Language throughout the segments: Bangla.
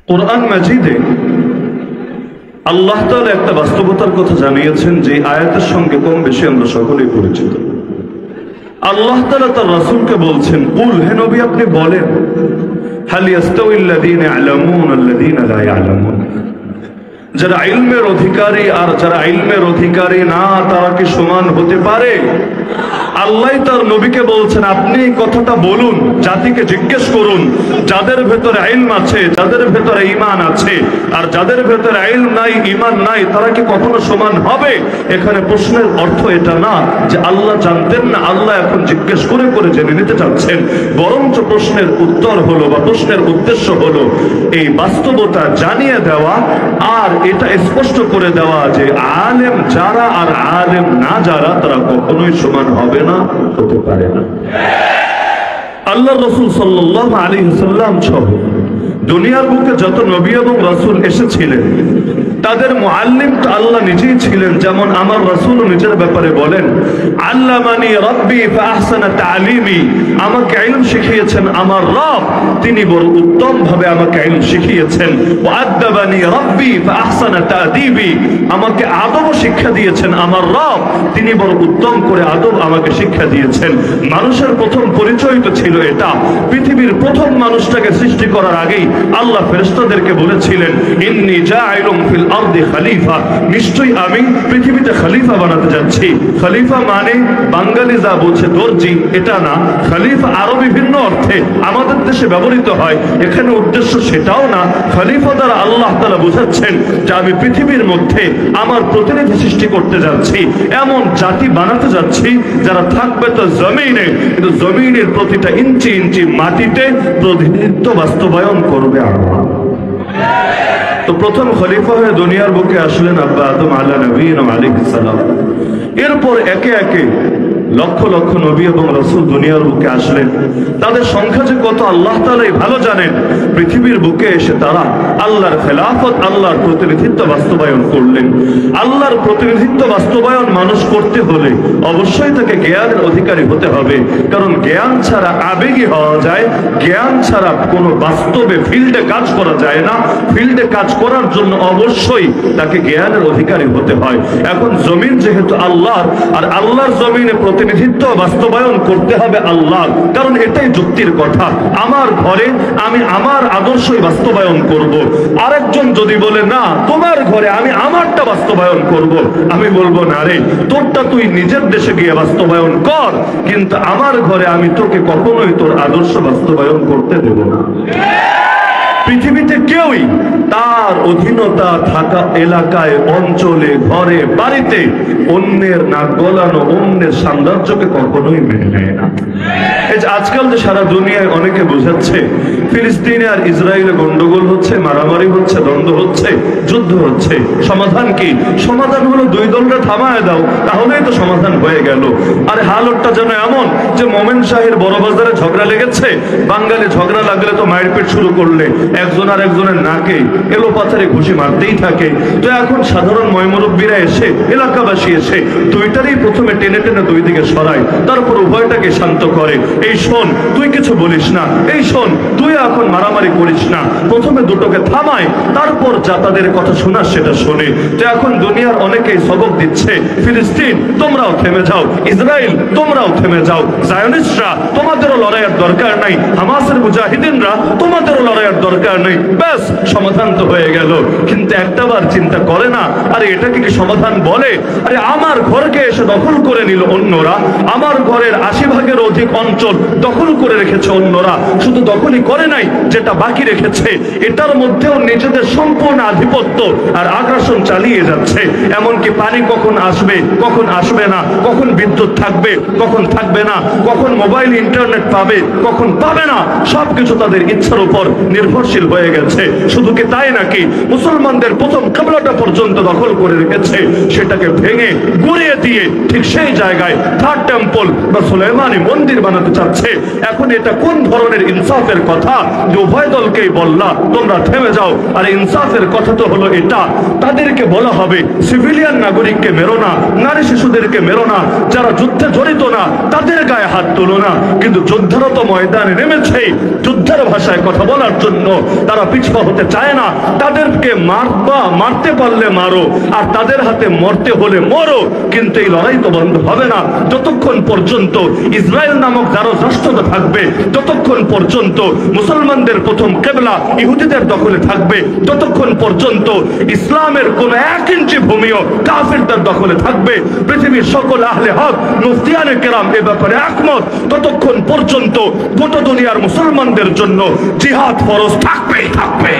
কোরআন মাজিদে আল্লাহ তাআলা একটা বাস্তবতার কথা জানিয়েছেন যে আয়াতের সঙ্গে কম বেশি আমরা সকলেই পরিচিত। আল্লাহ তাআলা তার রাসূলকে বলছেন, কুল, হে নবী আপনি বলেন, হাল ইয়াস্তাউইল্লাযীনা ইয়ালামুন আল্লাযীনা লা ইয়ালামুন, যারা ইলমের অধিকারী আর যারা ইলমের অধিকারী না তারা কি সমান হতে পারে? আল্লাহ তার নবীকে বলছেন, আপনি কথাটা বলুন, জাতিকে জিজ্ঞেস করুন, যাদের ভেতরে ইলম আছে, যাদের ভেতরে ঈমান আছে আর যাদের ভেতরে ইলম নাই, ঈমান নাই, তারা কি কখনো সমান হবে? এখানে প্রশ্নের অর্থ এটা না যে আল্লাহ জানতেন না, আল্লাহ এখন জিজ্ঞেস করে করে জেনে নিতে চাচ্ছেন, বরঞ্চ প্রশ্নের উত্তর হলো বা প্রশ্নের উদ্দেশ্য হলো এই বাস্তবতা জানিয়ে দেওয়া আর এটা স্পষ্ট করে দেওয়া যে আলেম যারা আর আলেম না যারা তারা কখনোই সমান হবে না, হতে পারে না। আল্লাহ রাসূল সাল্লাল্লাহু আলাইহি ওয়াসাল্লাম সহ দুনিয়ার বুকে যত নবী এবং রাসূল এসেছিলেন তাদের মুআল্লিম তো আল্লাহ নিজেই ছিলেন। যেমন আমার রাসূল নিজের ব্যাপারে বলেন, আল্লামানি রাব্বি ফাআহসানা তা'লিমি, আমাকে ইলম শিখিয়েছেন আমার রব, তিনি বড় উত্তম ভাবে আমাকে ইলম শিখিয়েছেন। ওয়া আদাবানি রাব্বি ফাআহসানা তা'দিবি, আমাকে আদব শিক্ষা দিয়েছেন আমার রব, তিনি বড় উত্তম করে আদব আমাকে শিক্ষা দিয়েছেন। মানুষের প্রথম পরিচয় তো ছিল এটা। পৃথিবীর প্রথম মানুষটাকে সৃষ্টি করার আগেই আল্লাহ ফেরেশতাদেরকে বলেছিলেন, ইন্নী জাইলুম ফিল আরদি খলিফা, নিশ্চয়ই আমি পৃথিবীতে খলিফা বানাতে যাচ্ছি। খলিফা মানে বাঙালি যা বলছে দর্জি, এটা না। খলিফা আরো বিভিন্ন অর্থে আমাদের দেশে ব্যবহৃত হয়, এখানে উদ্দেশ্য সেটাও না। খলিফা দ্বারা আল্লাহ তাআলা বোঝাচ্ছেন যে আমি পৃথিবীর মধ্যে আমার প্রতিনিধি সৃষ্টি করতে যাচ্ছি, এমন জাতি বানাতে যাচ্ছি যারা থাকবে তো জমিনে, কিন্তু জমিনের প্রতিটা ইঞ্চি ইঞ্চি মাটিতে প্রতিনিধিত্ব বাস্তবায়ন করবে আল্লাহ। তো প্রথম খলিফা হয়ে দুনিয়ার বুকে আসলেন আব্বা আদম আলাইহিস সালাম। এরপর একে একে লক্ষ লক্ষ নবী এবং রাসূল দুনিয়ার বুকে আসলেন। তাদের সংখ্যা যে কত আল্লাহ তাআলাই ভালো জানেন। পৃথিবীর বুকে এসে তারা আল্লাহর খেলাফত, আল্লাহর প্রতিনিধিত্ব বাস্তবায়ন করলেন। আল্লাহর প্রতিনিধিত্ব বাস্তবায়ন মানুষ করতে হলে অবশ্যই তাকে জ্ঞানের অধিকারী হতে হবে, কারণ জ্ঞান ছাড়া আবেগী হওয়া যায়, জ্ঞান ছাড়া কোনো বাস্তবে ফিল্ডে কাজ করা যায় না। ফিল্ডে কাজ করার জন্য অবশ্যই তাকে জ্ঞানের অধিকারী হতে হয়। এখন জমিন যেহেতু আল্লাহর, আর আল্লাহর জমিনে প্রতিনিধিত্ব বাস্তবায়ন করতে হবে আল্লাহ, কারণ এটাই যুক্তির কথা। আমার ঘরে আমি আমার আদর্শই বাস্তবায়ন করব। আরেকজন যদি বলে না তোমার ঘরে আমি আমারটা বাস্তবায়ন করব, আমি বলবো না রে, তোরটা তুই নিজের দেশে গিয়ে বাস্তবায়ন কর, কিন্তু আমার ঘরে আমি তোকে কখনোই তোর আদর্শ বাস্তবায়ন করতে দেব না। পৃথিবীতে কেউই তার অধীনতা থাকা এলাকায়, অঞ্চলে, ঘরে, বাড়িতে অন্যের নাক গলানো, অন্যের সাম্রাজ্যকে কখনোই মেনে নেয় না। এই যে আজকাল যে সারা দুনিয়ায় অনেকে বোঝাচ্ছে ফিলিস্তিনে আর ইসরায়েলে গন্ডগোল হচ্ছে, মারামারি হচ্ছে, দ্বন্দ্ব হচ্ছে, যুদ্ধ হচ্ছে, সমাধান কি? সমাধান হলো দুই দলকে থামায় দাও, তাহলেই তো সমাধান হয়ে গেল। আরে হালতটা যেন এমন যে মোমেন শাহের বড় বাজারে ঝগড়া লেগেছে, বাঙালি ঝগড়া লাগলে তো মারপিট শুরু করলে একজন আর একজনের নাকে এলো পাথারে ঘুষি মারতেই থাকে। তো এখন সাধারণ ময়মুরব্বীরা এসে, এলাকাবাসী এসে দুইটারই প্রথমে টেনে টেনে দুই দিকে সরায়, তারপর উভয়টাকে শান্ত করে। এই শোন, তুই কিছু বলিস না, এই শোন, তুই এখন মারামারি করিস না। প্রথমে দুটোকে থামায়, তারপর যা তাদের কথা শোনার সেটা শোনে। তো এখন দুনিয়ার অনেকেই সবক দিচ্ছে, ফিলিস্তিন তোমরাও থেমে যাও, ইসরায়েল তোমরাও থেমে যাও, জায়নিস্টরা তোমাদেরও লড়াইয়ের দরকার নাই, হামাসের মুজাহিদিনরা তোমাদেরও লড়াইয়ের দরকার নেই, ব্যাস সমাধান তো হয়ে গেল। কিন্তু একটাবার চিন্তা করে না, আরে এটাকে কি সমাধান বলে? আরে আমার ঘরকে এসে দখল করে নিল অন্যরা, আমার ঘরের 80% অধিক অঞ্চল দখল করে রেখেছে অন্যরা। শুধু দখলই করে নাই, যেটা বাকি রেখেছে এটার মধ্যেও নিজেদের সম্পূর্ণ আধিপত্য আর আগ্রাসন চালিয়ে যাচ্ছে। এমনকি পানি কখন আসবে, কখন আসবে না, কখন বিদ্যুৎ থাকবে, কখন থাকবে না, কখন মোবাইল ইন্টারনেট পাবে, কখন পাবে না, সবকিছু তাদের ইচ্ছার উপর নির্ভরশীল হয়ে গেছে। শুধু কি তাই নাকি, মুসলমানদের প্রথম কিবলাটা পর্যন্ত দখল করে রেখেছে, সেটাকে ভেঙে গুঁড়িয়ে দিয়ে ঠিক সেই জায়গায় থার্ড টেম্পল বা সুলাইমানি মন্দির বানাতে চাচ্ছে। এখন এটা কোন ধরনের ইনসাফের কথা যে উভয় দলকেই বললা তোমরা থেমে যাও? আর ইনসাফের কথা তো হলো এটা, তাদেরকে বলা হবে সিভিলিয়ান নাগরিককে মেরো না, নারী শিশুদেরকে মেরো না, যারা যুদ্ধে জড়িত না তাদের গায়ে হাত তুলো না। কিন্তু যোদ্ধারা তো ময়দানে নেমেছে, যুদ্ধের ভাষায় কথা বলার জন্য তারা পিছপা হতে চায় না। তাদেরকে মারতে পারলে মারো, আর তাদের হাতে মরতে হলে মরো, কিন্তু এই লড়াই তো বন্ধ হবে না যতক্ষণ পর্যন্ত ইসরায়েল নামক যারা রাষ্ট্রটা থাকবে, যতক্ষণ পর্যন্ত মুসলমানদের প্রথম কেবলা ইহুদিদের দখলে থাকবে, যতক্ষণ পর্যন্ত ইসলামের কোন 1 ইঞ্চি ভূমিও কাফিরদের দখলে থাকবে, পৃথিবীর সকল আহলে হক মুফতিয়ানে কেরাম এ ব্যাপারে একমত, ততক্ষণ পর্যন্ত গোটা দুনিয়ার মুসলমানদের জন্য জিহাদ ফরজ থাকবেই থাকবে।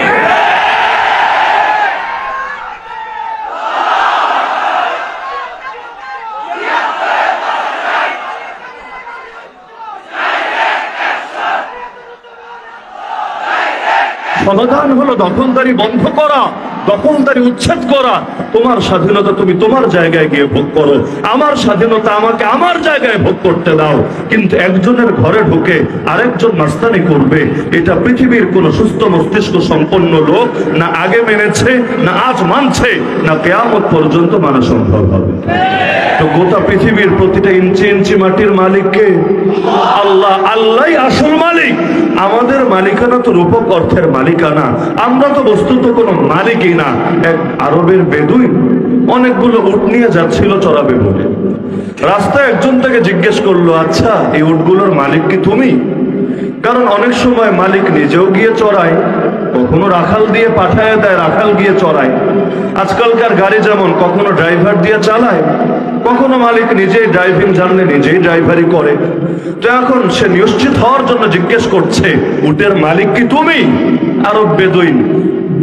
সমাধান হলো দখলদারি বন্ধ করা, দখলদারি উচ্ছেদ করা। তোমার স্বাধীনতা তুমি তোমার জায়গায় গিয়ে ভোগ করো, আমার স্বাধীনতা আমাকে আমার জায়গায় ভোগ করতে দাও। কিন্তু একজনের ঘরে ঢুকে আরেকজন মাস্তানি করবে, এটা পৃথিবীর কোন সুস্থ মস্তিষ্ক সম্পন্ন লোক না আগে মেনেছে, না আজ মানছে, না কিয়ামত পর্যন্ত মানা সম্ভব হবে। তো গোটা পৃথিবীর প্রতিটা ইঞ্চি ইঞ্চি মাটির মালিক কে? আল্লাহ। আল্লাহই আসল মালিক। আমাদের মালিকানা তো রূপক অর্থের মালিকানা, আমরা তো বস্তুত কোনো মালিকই না। এক আরবের বেদুইন অনেকগুলো উট নিয়ে যাচ্ছিল চড়াবে বলে, রাস্তায় একজন তাকে জিজ্ঞেস করলো, আচ্ছা এই উটগুলোর মালিক কি তুমি? কারণ অনেক সময় মালিক নিজেও গিয়ে চড়ায়, কখনো রাখাল দিয়ে পাঠায় দেয়, রাখাল গিয়ে চড়ায়। আজকালকার গাড়ি যেমন কখনো ড্রাইভার দিয়ে চালায়, কখনো মালিক নিজেই ড্রাইভিং জানলে নিজেই ড্রাইভারি করে। তো এখন সে নিশ্চিত হওয়ার জন্য জিজ্ঞেস করছে, উটের মালিক কি তুমি? আরব বেদুইন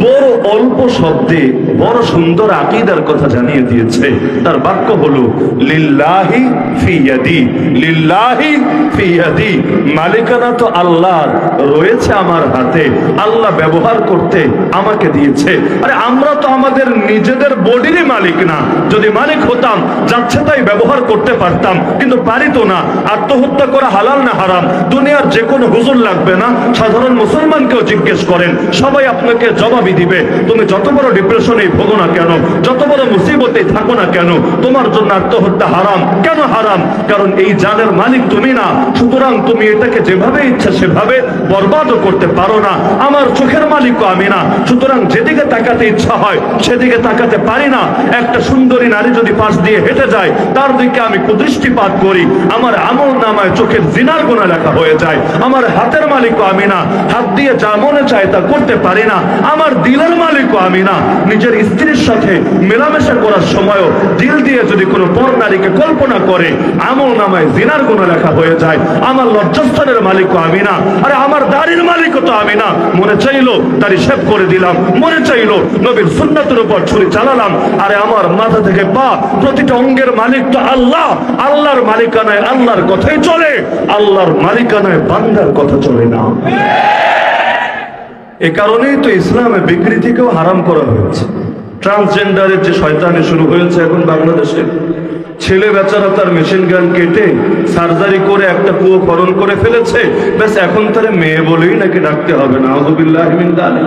বড় অল্প শব্দে বড় সুন্দর আকীদার কথা জানিয়ে দিয়েছে। তার বাক্য হলো লিল্লাহি ফি ইয়াদি, লিল্লাহি ফি ইয়াদি। মালিকানা তো আল্লাহর, রয়েছে আমার হাতে, আল্লাহ ব্যবহার করতে আমাকে দিয়েছে। আরে আমরা তো আমাদের নিজেদের বডিরই মালিক না। যদি মালিক হতাম যাচ্ছে তাই ব্যবহার করতে পারতাম, কিন্তু পারি তো না। আত্মহত্যা করা হালাল না হারাম? দুনিয়ার যে কোনো হুজুর লাগবে না, সাধারণ মুসলমানকেও জিজ্ঞেস করেন, সবাই আপনাকে জবাবই দিবে। তুমি যত বড় ডিপ্রেশনে ভোগো না কেন, যত বড় মুসিবতে থাকো না কেন, তোমার জন্য আত্মহত্যা হারাম। কেন হারাম? কারণ এই জানের মালিক তুমি না। সুতরাং তুমি এটাকে যেভাবে ইচ্ছা সেভাবে বরবাদও করতে পারো না। আমার চোখের মালিকও আমি না, সুতরাং যেদিকে তাকাতে ইচ্ছা হয় সেদিকে তাকাতে পারি না। একটা সুন্দরী নারী যদি পাশ দিয়ে হেঁটে যায়, তার দিকে আমি কুদৃষ্টিপাত করি, আমার আমল নামায় চোখের জিনার গুনাহ লেখা হয়ে যায়। আমার হাতের মালিকও আমি না, হাত দিয়ে যা মনে চায় তা করতে পারি না। আমার দিলের মালিকও আমি না। নিজের স্ত্রীর সাথে মেলামেশা করার সময়ও দিল দিয়ে যদি কোনো পর নারীকে কল্পনা করে, আমল নামায় জিনার গুনাহ লেখা হয়ে যায়। আমার লজ্জাস্থানের মালিকও আমি না। আরে আমার দাড়ির মালিকও তো আমি না। মনে চাইলো দাড়ি শেভ করে দিলাম, মনে চাইলো নবীর সুন্নাতের উপর ছুরি চালালাম। আরে আমার মাথা থেকে পা প্রতিটা অঙ্গের মালিক তো আল্লাহ। আল্লাহর মালিকানায় আল্লাহর কথাই চলে, আল্লাহর মালিকানায় বান্দার কথা চলে না। এ কারণেই তো ইসলামে বিকৃতিকেও হারাম করা হয়েছে। ট্রান্সজেন্ডারের যে শয়তানি শুরু হয়েছে এখন বাংলাদেশে, ছেলে বেচারা তার মেশিন গান কেটে সার্জারি করে একটা কুয়ো খনন করে ফেলেছে, ব্যাস এখন তার মেয়ে বলেই নাকি ডাকতে হবে না। আউযুবিল্লাহি মিন যালিক।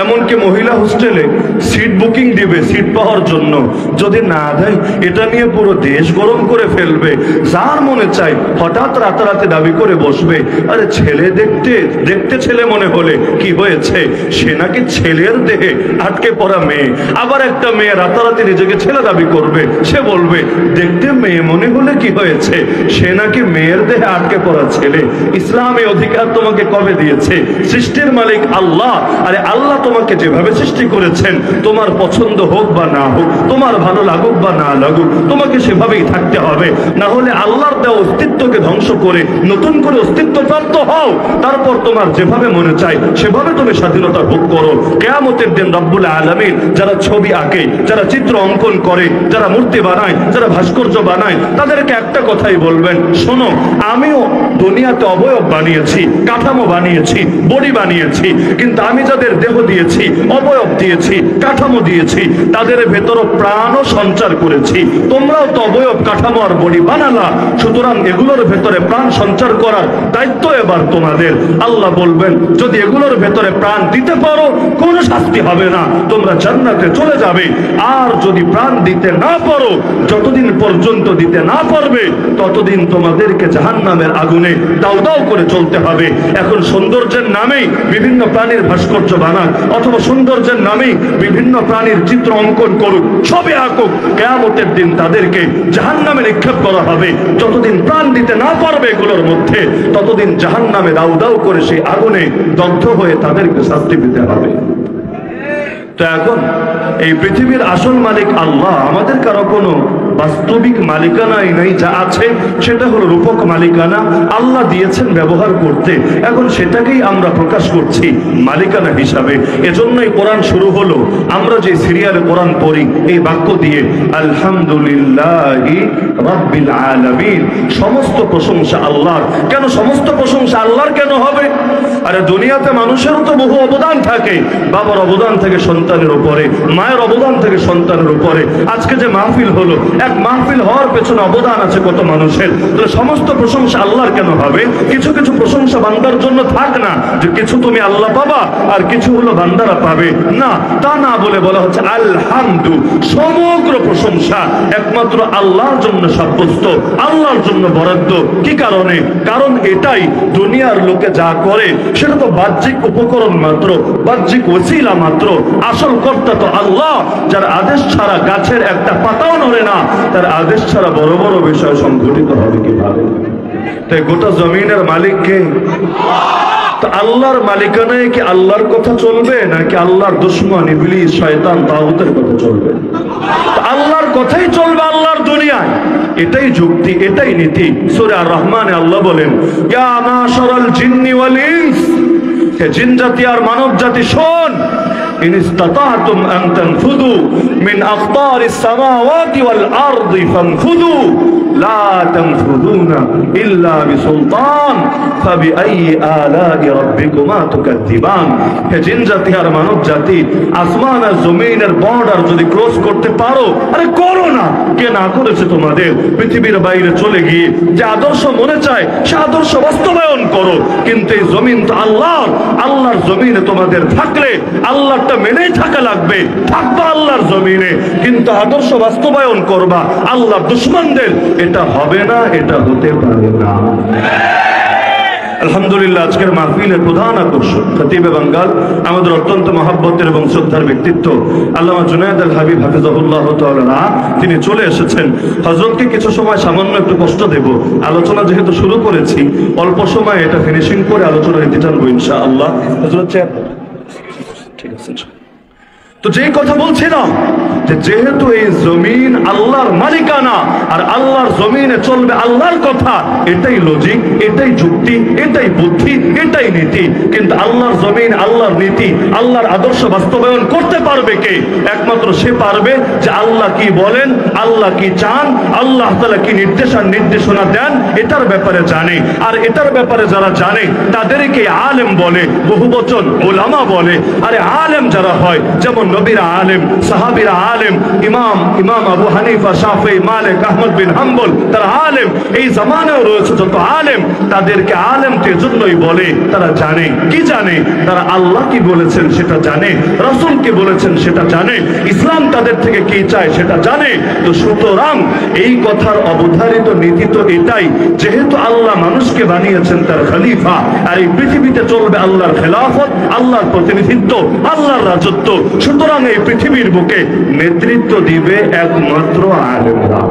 এমনকি মহিলা হোস্টেলে সিট বুকিং দিবে সিট পাওয়ার জন্য, যদি না দেয় এটা নিয়ে পুরো দেশ গরম করে ফেলবে। যার মনে চায় হঠাৎ রাতারাতি দাবি করে বসবে। আরে ছেলে দেখতে দেখতে ছেলে মনে হলে কি হয়েছে, সে নাকি ছেলের দেহে আটকে পড়া মেয়ে। আবার একটা মেয়ে রাতারাতি নিজেকে ছেলে দাবি করবে, সে বলবে দেখতে মেয়ে মনে হলে কি হয়েছে, সে নাকি মেয়ের দেহে আটকে পড়া ছেলে। ইসলামী অধিকার তোমাকে কবে দিয়েছে? সৃষ্টির মালিক আল্লাহ। আরে আল্লাহ তোমাকে যেভাবে সৃষ্টি করেছেন, তোমার পছন্দ হোক বা না হোক, তোমার ভালো লাগুক বা না লাগুক, তোমাকে সেভাবেই থাকতে হবে। না হলে আল্লাহর দেওয়া অস্তিত্বকে ধ্বংস করে নতুন করে অস্তিত্ব প্রাপ্ত হও, তারপর তোমার যেভাবে মনে চায় সেভাবে তুমি স্বাধীনতা ভোগ করো। কিয়ামতের দিন রব্বুল আলামিন যারা ছবি আঁকে, যারা চিত্র অঙ্কন করে, যারা মূর্তি বানায়, যারা ভাস্কর্য বানায়, তাদেরকে একটা কথাই বলবেন, শোনো আমিও দুনিয়াতে অবয়ব বানিয়েছি, কাঠামো বানিয়েছি, বডি বানিয়েছি, কিন্তু আমি যাদের দেহ দিয়েছি, অবয়ব দিয়েছি, কাঠামো দিয়েছি, তাদের ভেতরও প্রাণও সঞ্চার করেছি। তোমরাও তো অবয়ব, কাঠামো আর বডি বানালা, সুতরাং এগুলোর ভেতরে প্রাণ সঞ্চার করার দায়িত্ব এবার তোমাদের। আল্লাহ বলবেন যদি এগুলোর ভেতরে প্রাণ দিতে পারো কোনো শাস্তি হবে না, তোমরা জান্নাতে চলে যাবে। আর যদি প্রাণ দিতে না পারো, যতদিন পর্যন্ত দিতে না পারবে ততদিন তোমাদেরকে জাহান্নামের আগুনে দাউ দাউ করে চলতে হবে। এখন সৌন্দর্যের নামেই বিভিন্ন প্রাণীর ভাস্কর্য বানাক, অথবা সৌন্দর্যের নামেই বিভিন্ন প্রাণীর চিত্র অঙ্কন করুক, ছবি আঁকুক, কিয়ামতের দিন তাদেরকে জাহান্নামে নিক্ষেপ করা হবে। যতদিন প্রাণ দিতে না পারবে এগুলোর মধ্যে, ততদিন জাহান্নামে দাউ দাউ করে সেই আগুনে দগ্ধ হয়ে তাদেরকে শাস্তি পেতে হবে। তো এখন এই পৃথিবীর আসল মালিক আল্লাহ, আমাদের কারো কোনো বাস্তবিক মালিকানাই নাই। যা আছে সেটা হলো রূপক মালিকানা, আল্লাহ দিয়েছেন ব্যবহার করতে, এখন সেটাকেই আমরা প্রকাশ করছি মালিকানা হিসাবে। এজন্যই কোরআন শুরু হলো, আমরা যে সিরিয়ালে কোরআন পড়ি এই বাক্য দিয়ে, আলহামদুলিল্লাহি রাব্বিল আলামিন, সমস্ত প্রশংসা আল্লাহর। কেন সমস্ত প্রশংসা আল্লাহর কেন হবে? আরে দুনিয়াতে মানুষেরও তো বহু অবদান থাকে, বাবার অবদান থেকে সন্তানের উপরে, মায়ের অবদান থেকে সন্তানের উপরে। আজকে যে মাহফিল হলো, এক মাহফিল হওয়ার পেছনে অবদান আছে কত মানুষের। তাহলে সমস্ত প্রশংসা আল্লাহর কেন হবে? কিছু কিছু প্রশংসা বান্দার জন্য থাক না, যে কিছু তুমি আল্লাহ পাবা আর কিছু হলো বান্দারা পাবে, না, তা না বলে বলা হচ্ছে আলহামদু, সমগ্র প্রশংসা একমাত্র আল্লাহর জন্য সাব্যস্ত, আল্লাহর জন্য বরাদ্দ। কি কারণে? কারণ এটাই দুনিয়ার লোকে যা করে সেটা তো বাহ্যিক উপকরণ মাত্র, বাহ্যিক ওসিলা মাত্র। আসল কর্তা তো আল্লাহ, যার আদেশ ছাড়া গাছের একটা পাতাও নড়ে না, তার আদেশ ছাড়া বড় বড় বিষয় সংঘটিত হবে কিভাবে? তাই গোটা জমিনের মালিক কে? তো আল্লাহর মালিকানায় কি আল্লাহর কথা চলবে, নাকি আল্লাহর দুশমন ইবলিস শয়তান তাগুতের কথা চলবে? তো আল্লাহর কথাই চলবে আল্লাহর দুনিয়ায়, এটাই যুক্তি, এটাই নীতি। সূরা আর রহমানে আল্লাহ বলেন, ইয়া মাশারাল জিন্নি ওয়াল ইনস, হে জিন জাতি আর মানব জাতি শোন, ইন ইসতাতাতুম আন তানফুযু মিন আকতারিস সামাওয়াতি ওয়াল আরদি ফানফুযু লা তানফুযুনা ইল্লা বিসুলতান ফাবিআইয়ি আলাই রাব্বিকুমা তুকাযযিবান। হে জিন জাতি আর মানব জাতি, আসমান আর জমিনের বর্ডার যদি ক্রস করতে পারো, আরে করো না, কে না করেছে তোমাদের? পৃথিবীর বাইরে চলে গিয়ে যে আদর্শ মনে চায় সে আদর্শ বাস্তবায়ন করো, কিন্তু এই জমিন তো আল্লাহর, আল্লাহর জমিনে তোমাদের থাকলে আল্লাহটা মেনেই থাকা লাগবে, থাকবা আল্লাহর জমিনে, কিন্তু আদর্শ বাস্তবায়ন করবা আল্লাহর দুশমনদের, এটা হবে না, এটা হতে পারে না। আলহামদুলিল্লাহ, আজকের মাহফিলের প্রধান আকর্ষণ খতিবে বাঙ্গাল, আমাদের অত্যন্ত মহাব্বতের এবং শ্রদ্ধার ব্যক্তিত্ব আল্লামা জুনায়েদ আল হাবিব হাফিজাহুল্লাহ তাআলা, তিনি চলে এসেছেন। হযরতকে কিছু সময় সামান্য একটু কষ্ট দেব, আলোচনা যেহেতু শুরু করেছি, অল্প সময় এটা ফিনিশিং করে আলোচনা নিতে টানবো ইনশাআল্লাহ। হযরত চেয়ার, ঠিক আছে। তো যেই কথা বলছিলাম, যে যেহেতু এই জমিন আল্লাহর মালিকানা আর আল্লাহর জমিনে চলবে আল্লাহর কথা, এটাই লজিক, এটাই যুক্তি, এটাই বুদ্ধি, এটাই নীতি। কিন্তু আল্লাহর জমিন, আল্লাহর নীতি, আল্লাহর আদর্শ বাস্তবায়ন করতে পারবে কে? একমাত্র সে পারবে যে আল্লাহ কি বলেন, আল্লাহ কি চান, আল্লাহ তাআলা কি নির্দেশনা দেন, এটার ব্যাপারে জানে। আর এটার ব্যাপারে যারা জানে তাদেরকে আলেম বলে, বহুবচন উলামা বলে। আরে আলেম যারা হয়, যেমন নবীরা আলেম, সাহাবীরা আলেম, ইমাম আবু হানিফা, শাফি, মালিক, আহমদ বিন হাম্বল, তারা আলেম। এই জামানায় রয়েছে যত আলেম, তাদেরকে আলেম এজন্যই বলে, তারা জানে। কি জানে? তারা আল্লাহ কি বলেছেন সেটা জানে, রাসূল কি বলেছেন সেটা জানে, ইসলাম তাদের থেকে কি চায় সেটা জানে। তো সুতরাং এই কথার অবধারিত নীতি তো এটাই, যেহেতু আল্লাহ মানুষকে বানিয়েছেন তার খলিফা, আর এই পৃথিবীতে চলবে আল্লাহর খেলাফত, আল্লাহর প্রতিনিধিত্ব, আল্লাহর রাজত্ব। সুতরাং এই পৃথিবীর বুকে নেতৃত্ব দিবে একমাত্র আলেমরা।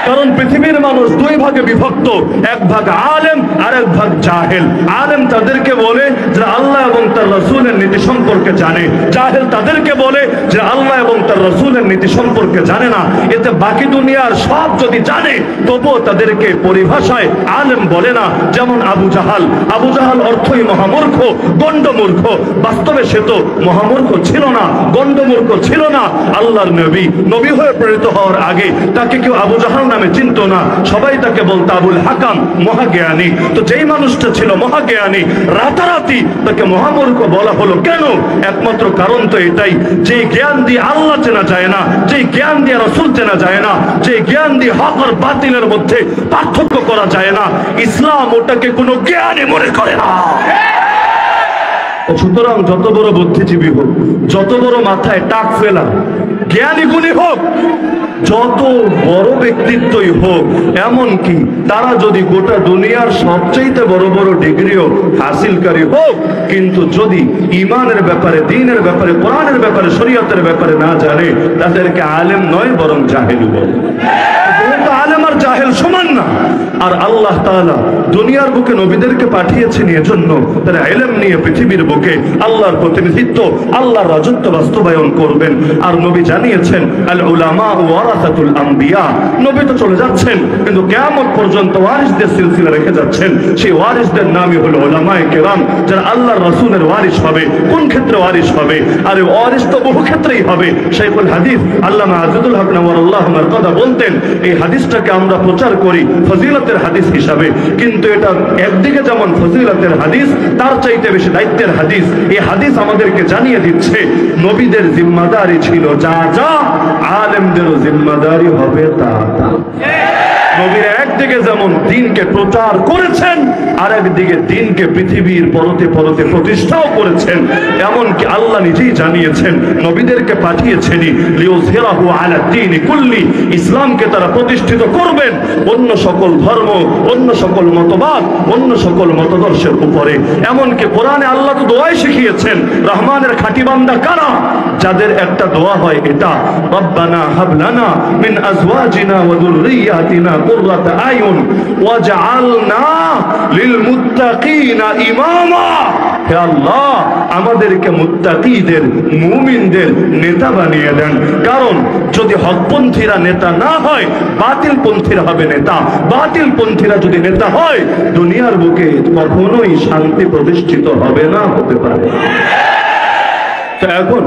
কারণ পৃথিবীর মানুষ দুই ভাগে বিভক্ত, এক ভাগ আলেম আর এক ভাগ জাহেল। আলেম তাদেরকে বলে যে আল্লাহ এবং তার রাসূলের নীতি সম্পর্কে জানে, জাহেল তাদেরকে বলে যে আল্লাহ এবং তার রাসূলের নীতি সম্পর্কে জানে না। এতে বাকি দুনিয়ার সব যদি জানে, তবুও তাদেরকে পরিভাষায় আলেম বলে না। যেমন আবু জাহাল, আবু জাহাল অর্থই মহামূর্খ, গণ্ডমূর্খ। বাস্তবে সে তো মহামূর্খ ছিল না, গণ্ডমূর্খ ছিল না। আল্লাহর নবী হয়ে প্রেরিত হওয়ার আগে তাকে কেউ আবু জাহাল নামে চিনত না, সবাই তাকে বলতো আবুল হাকাম, মহাজ্ঞানী। তো যেই মানুষটা ছিল মহাজ্ঞানী, রাতারাতি তাকে মহামূর্খ বলা হলো কেন? একমাত্র কারণ তো এটাই, যে জ্ঞান দিয়ে আল্লাহ চেনা যায় না, যে জ্ঞান দিয়ে রাসূল চেনা যায় না, যে জ্ঞান দিয়ে হক আর বাতিলের মধ্যে পার্থক্য করা যায় না, ইসলাম ওটাকে কোনো জ্ঞানী মনে করে না। সুতরাং যত বড় বুদ্ধিজীবী হোক, যত বড় মাথায় টাক ফেলা জ্ঞানী গুণী হোক, যত বড় ব্যক্তিত্বই হোক, এমনকি তারা যদি গোটা দুনিয়ার সবচেয়ে বড় বড় ডিগ্রিও হাসিলকারী হোক, কিন্তু যদি ইমানের ব্যাপারে, দ্বীনের ব্যাপারে, কোরআনের ব্যাপারে, শরীয়তের ব্যাপারে না জানে, তাদেরকে আলেম নয় বরং জাহেল বলে। আলেম আর জাহেল সমান না। আর আল্লাহ তাআলা দুনিয়ার বুকে নবীদেরকে পাঠিয়েছেন এজন্য তারা ইলম নিয়ে পৃথিবীর বুকে আল্লাহর প্রতিনিধিত্ব, আল্লাহর রাজত্ব বাস্তবায়ন করবেন। আর নবী জানিয়েছেন আল উলামা ওয়ারাসাতুল আম্বিয়া, নবী তো চলে যাচ্ছেন কিন্তু কিয়ামত পর্যন্ত ওয়ারিসদের সিলসিলা রেখে যাচ্ছেন। সেই ওয়ারিসদের নামই হলো উলামায়ে কেরাম, যারা আল্লাহর রাসূলের ওয়ারিস হবে। কোন ক্ষেত্রে ওয়ারিস হবে? আরে ওয়ারিস তো বহু ক্ষেত্রেই হবে। শাইখুল হাদিস আল্লামা আজিজুল হক নাওয়ারাল্লাহু মারকাদা বলতেন, এই হাদিসটাকে আমরা প্রচার করি ফজিলতের হাদিস হিসাবে, কিন্তু এটা একদিকে যেমন ফজিলতের হাদিস, তার চাইতে বেশি দায়িত্বের হাদিস। এই হাদিস আমাদেরকে জানিয়ে দিচ্ছে নবীদের জিম্মাদারি ছিল যা যা, আলেমদেরও জিম্মাদারি হবে তা তা। নবীরা একদিকে যেমন দ্বীনকে প্রচার করেছেন, আর একদিকে দ্বীনকে পৃথিবীর পরতে পরতে প্রতিষ্ঠাও করেছেন। এমনকি আল্লাহ নিজেই জানিয়েছেন নবীদেরকে পাঠিয়েছেনই লিউযহিরাহু আলা দ্বীনি কুল্লি, ইসলামকে তারা প্রতিষ্ঠিত করবেন অন্য সকল ধর্ম, অন্য সকল মতবাদ, অন্য সকল মতাদর্শের উপরে। এমনকি কোরআনে আল্লাহ তো দোয়াই শিখিয়েছেন, রহমানের খাঁটি বান্দা কারা? যাদের একটা দোয়া হয় এটা, রব্বানা হাব লানা মিন আজওয়াজিনা ওয়া যুররিয়াতিনা কুররাতা আয়ুন ওয়াজআলনা লিল মুত্তাকিনা ইমামা। হে আল্লাহ, আমাদেরকে মুত্তাকিদের, মুমিনদের নেতা বানিয়ে দেন। কারণ যদি হকপন্থীরা নেতা না হয়, বাতিলপন্থীরা হবে নেতা। বাতিলপন্থীরা যদি নেতা হয়, দুনিয়ার বুকে কখনোই শান্তি প্রতিষ্ঠিত হবে না, হতে পারে। তো এখন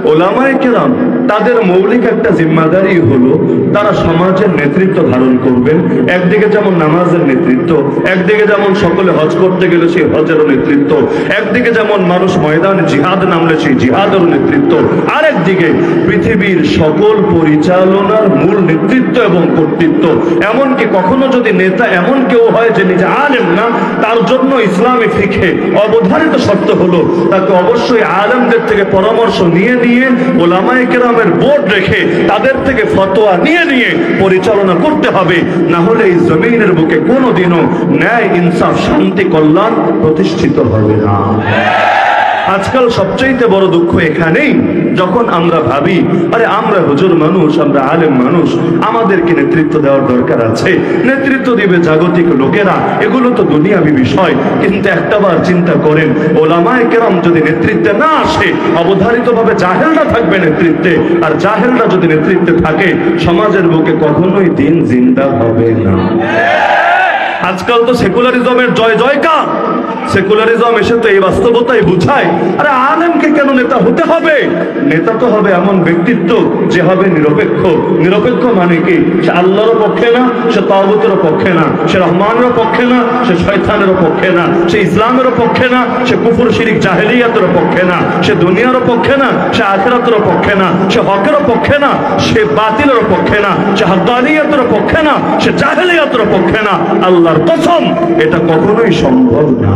ওলামায়ে কেরাম তাদের মৌলিক একটা জিম্মাদারি হলো তারা সমাজের নেতৃত্ব ধারণ করবেন। একদিকে যেমন নামাজের নেতৃত্ব, একদিকে যেমন সকলে হজ করতে গেলে সেই হজেরও নেতৃত্ব, একদিকে যেমন মানুষ ময়দানে জিহাদ নামলে সেই জিহাদেরও নেতৃত্ব, আরেকদিকে পৃথিবীর সকল পরিচালনার মূল নেতৃত্ব এবং কর্তৃত্ব। এমনকি কখনো যদি নেতা এমন কেউ হয় যে নিজে আলেম না, তার জন্য ইসলামী ফিকহে অবধারিত শর্ত হলো তাকে অবশ্যই আলেমদের থেকে পরামর্শ নিয়ে নিয়ে, ওলামায়ে কেরামের বোর্ড রেখে তাদের থেকে ফতোয়া নিয়ে নিয়ে পরিচালনা করতে হবে। না হলে এই জমিনের বুকে কোনোদিনও ন্যায়, ইনসাফ, শান্তি, কল্যাণ প্রতিষ্ঠিত হবে না। আজকাল সবচেয়ে বড় দুঃখ এখানেই, যখন আমরা ভাবি আরে আমরা হুজুর মানুষ, আমরা আলেম মানুষ, আমাদেরকে নেতৃত্ব দেওয়ার দরকার আছে, নেতৃত্ব দিবে জাগতিক লোকেরা, এগুলো তো দুনিয়াবী বিষয়। কিন্তু একটাবার চিন্তা করেন, ওলামায়ে কেরাম যদি নেতৃত্বে না আসে, অবধারিতভাবে জাহেলরা থাকবে নেতৃত্বে। আর জাহেলরা যদি নেতৃত্বে থাকে, সমাজের বুকে কখনোই দিন জিন্দা হবে না। আজকাল তো সেকুলারিজমের জয় জয়কার। সেকুলারিজম এসে তো এই বাস্তবতাই বুঝায়, আরে আলেমকে কেন নেতা হতে হবে? নেতা তো হবে এমন ব্যক্তিত্ব যে হবে নিরপেক্ষ। নিরপেক্ষ মানে কি? সে আল্লাহর পক্ষে না, সে তাগুতের পক্ষে না, সে রহমানের পক্ষে না, সে শয়তানের পক্ষে না, সে ইসলামের পক্ষে না, সে কুফর শিরিক জাহেলিয়াতের পক্ষে না, সে দুনিয়ার পক্ষে না, সে আখিরাতের পক্ষে না, সে হকের পক্ষে না, সে বাতিলের পক্ষে না, সে হক্কানিয়াতের পক্ষে না, সে জাহেলিয়াতের পক্ষে না। আল্লাহর কসম, এটা কখনোই সম্ভব না।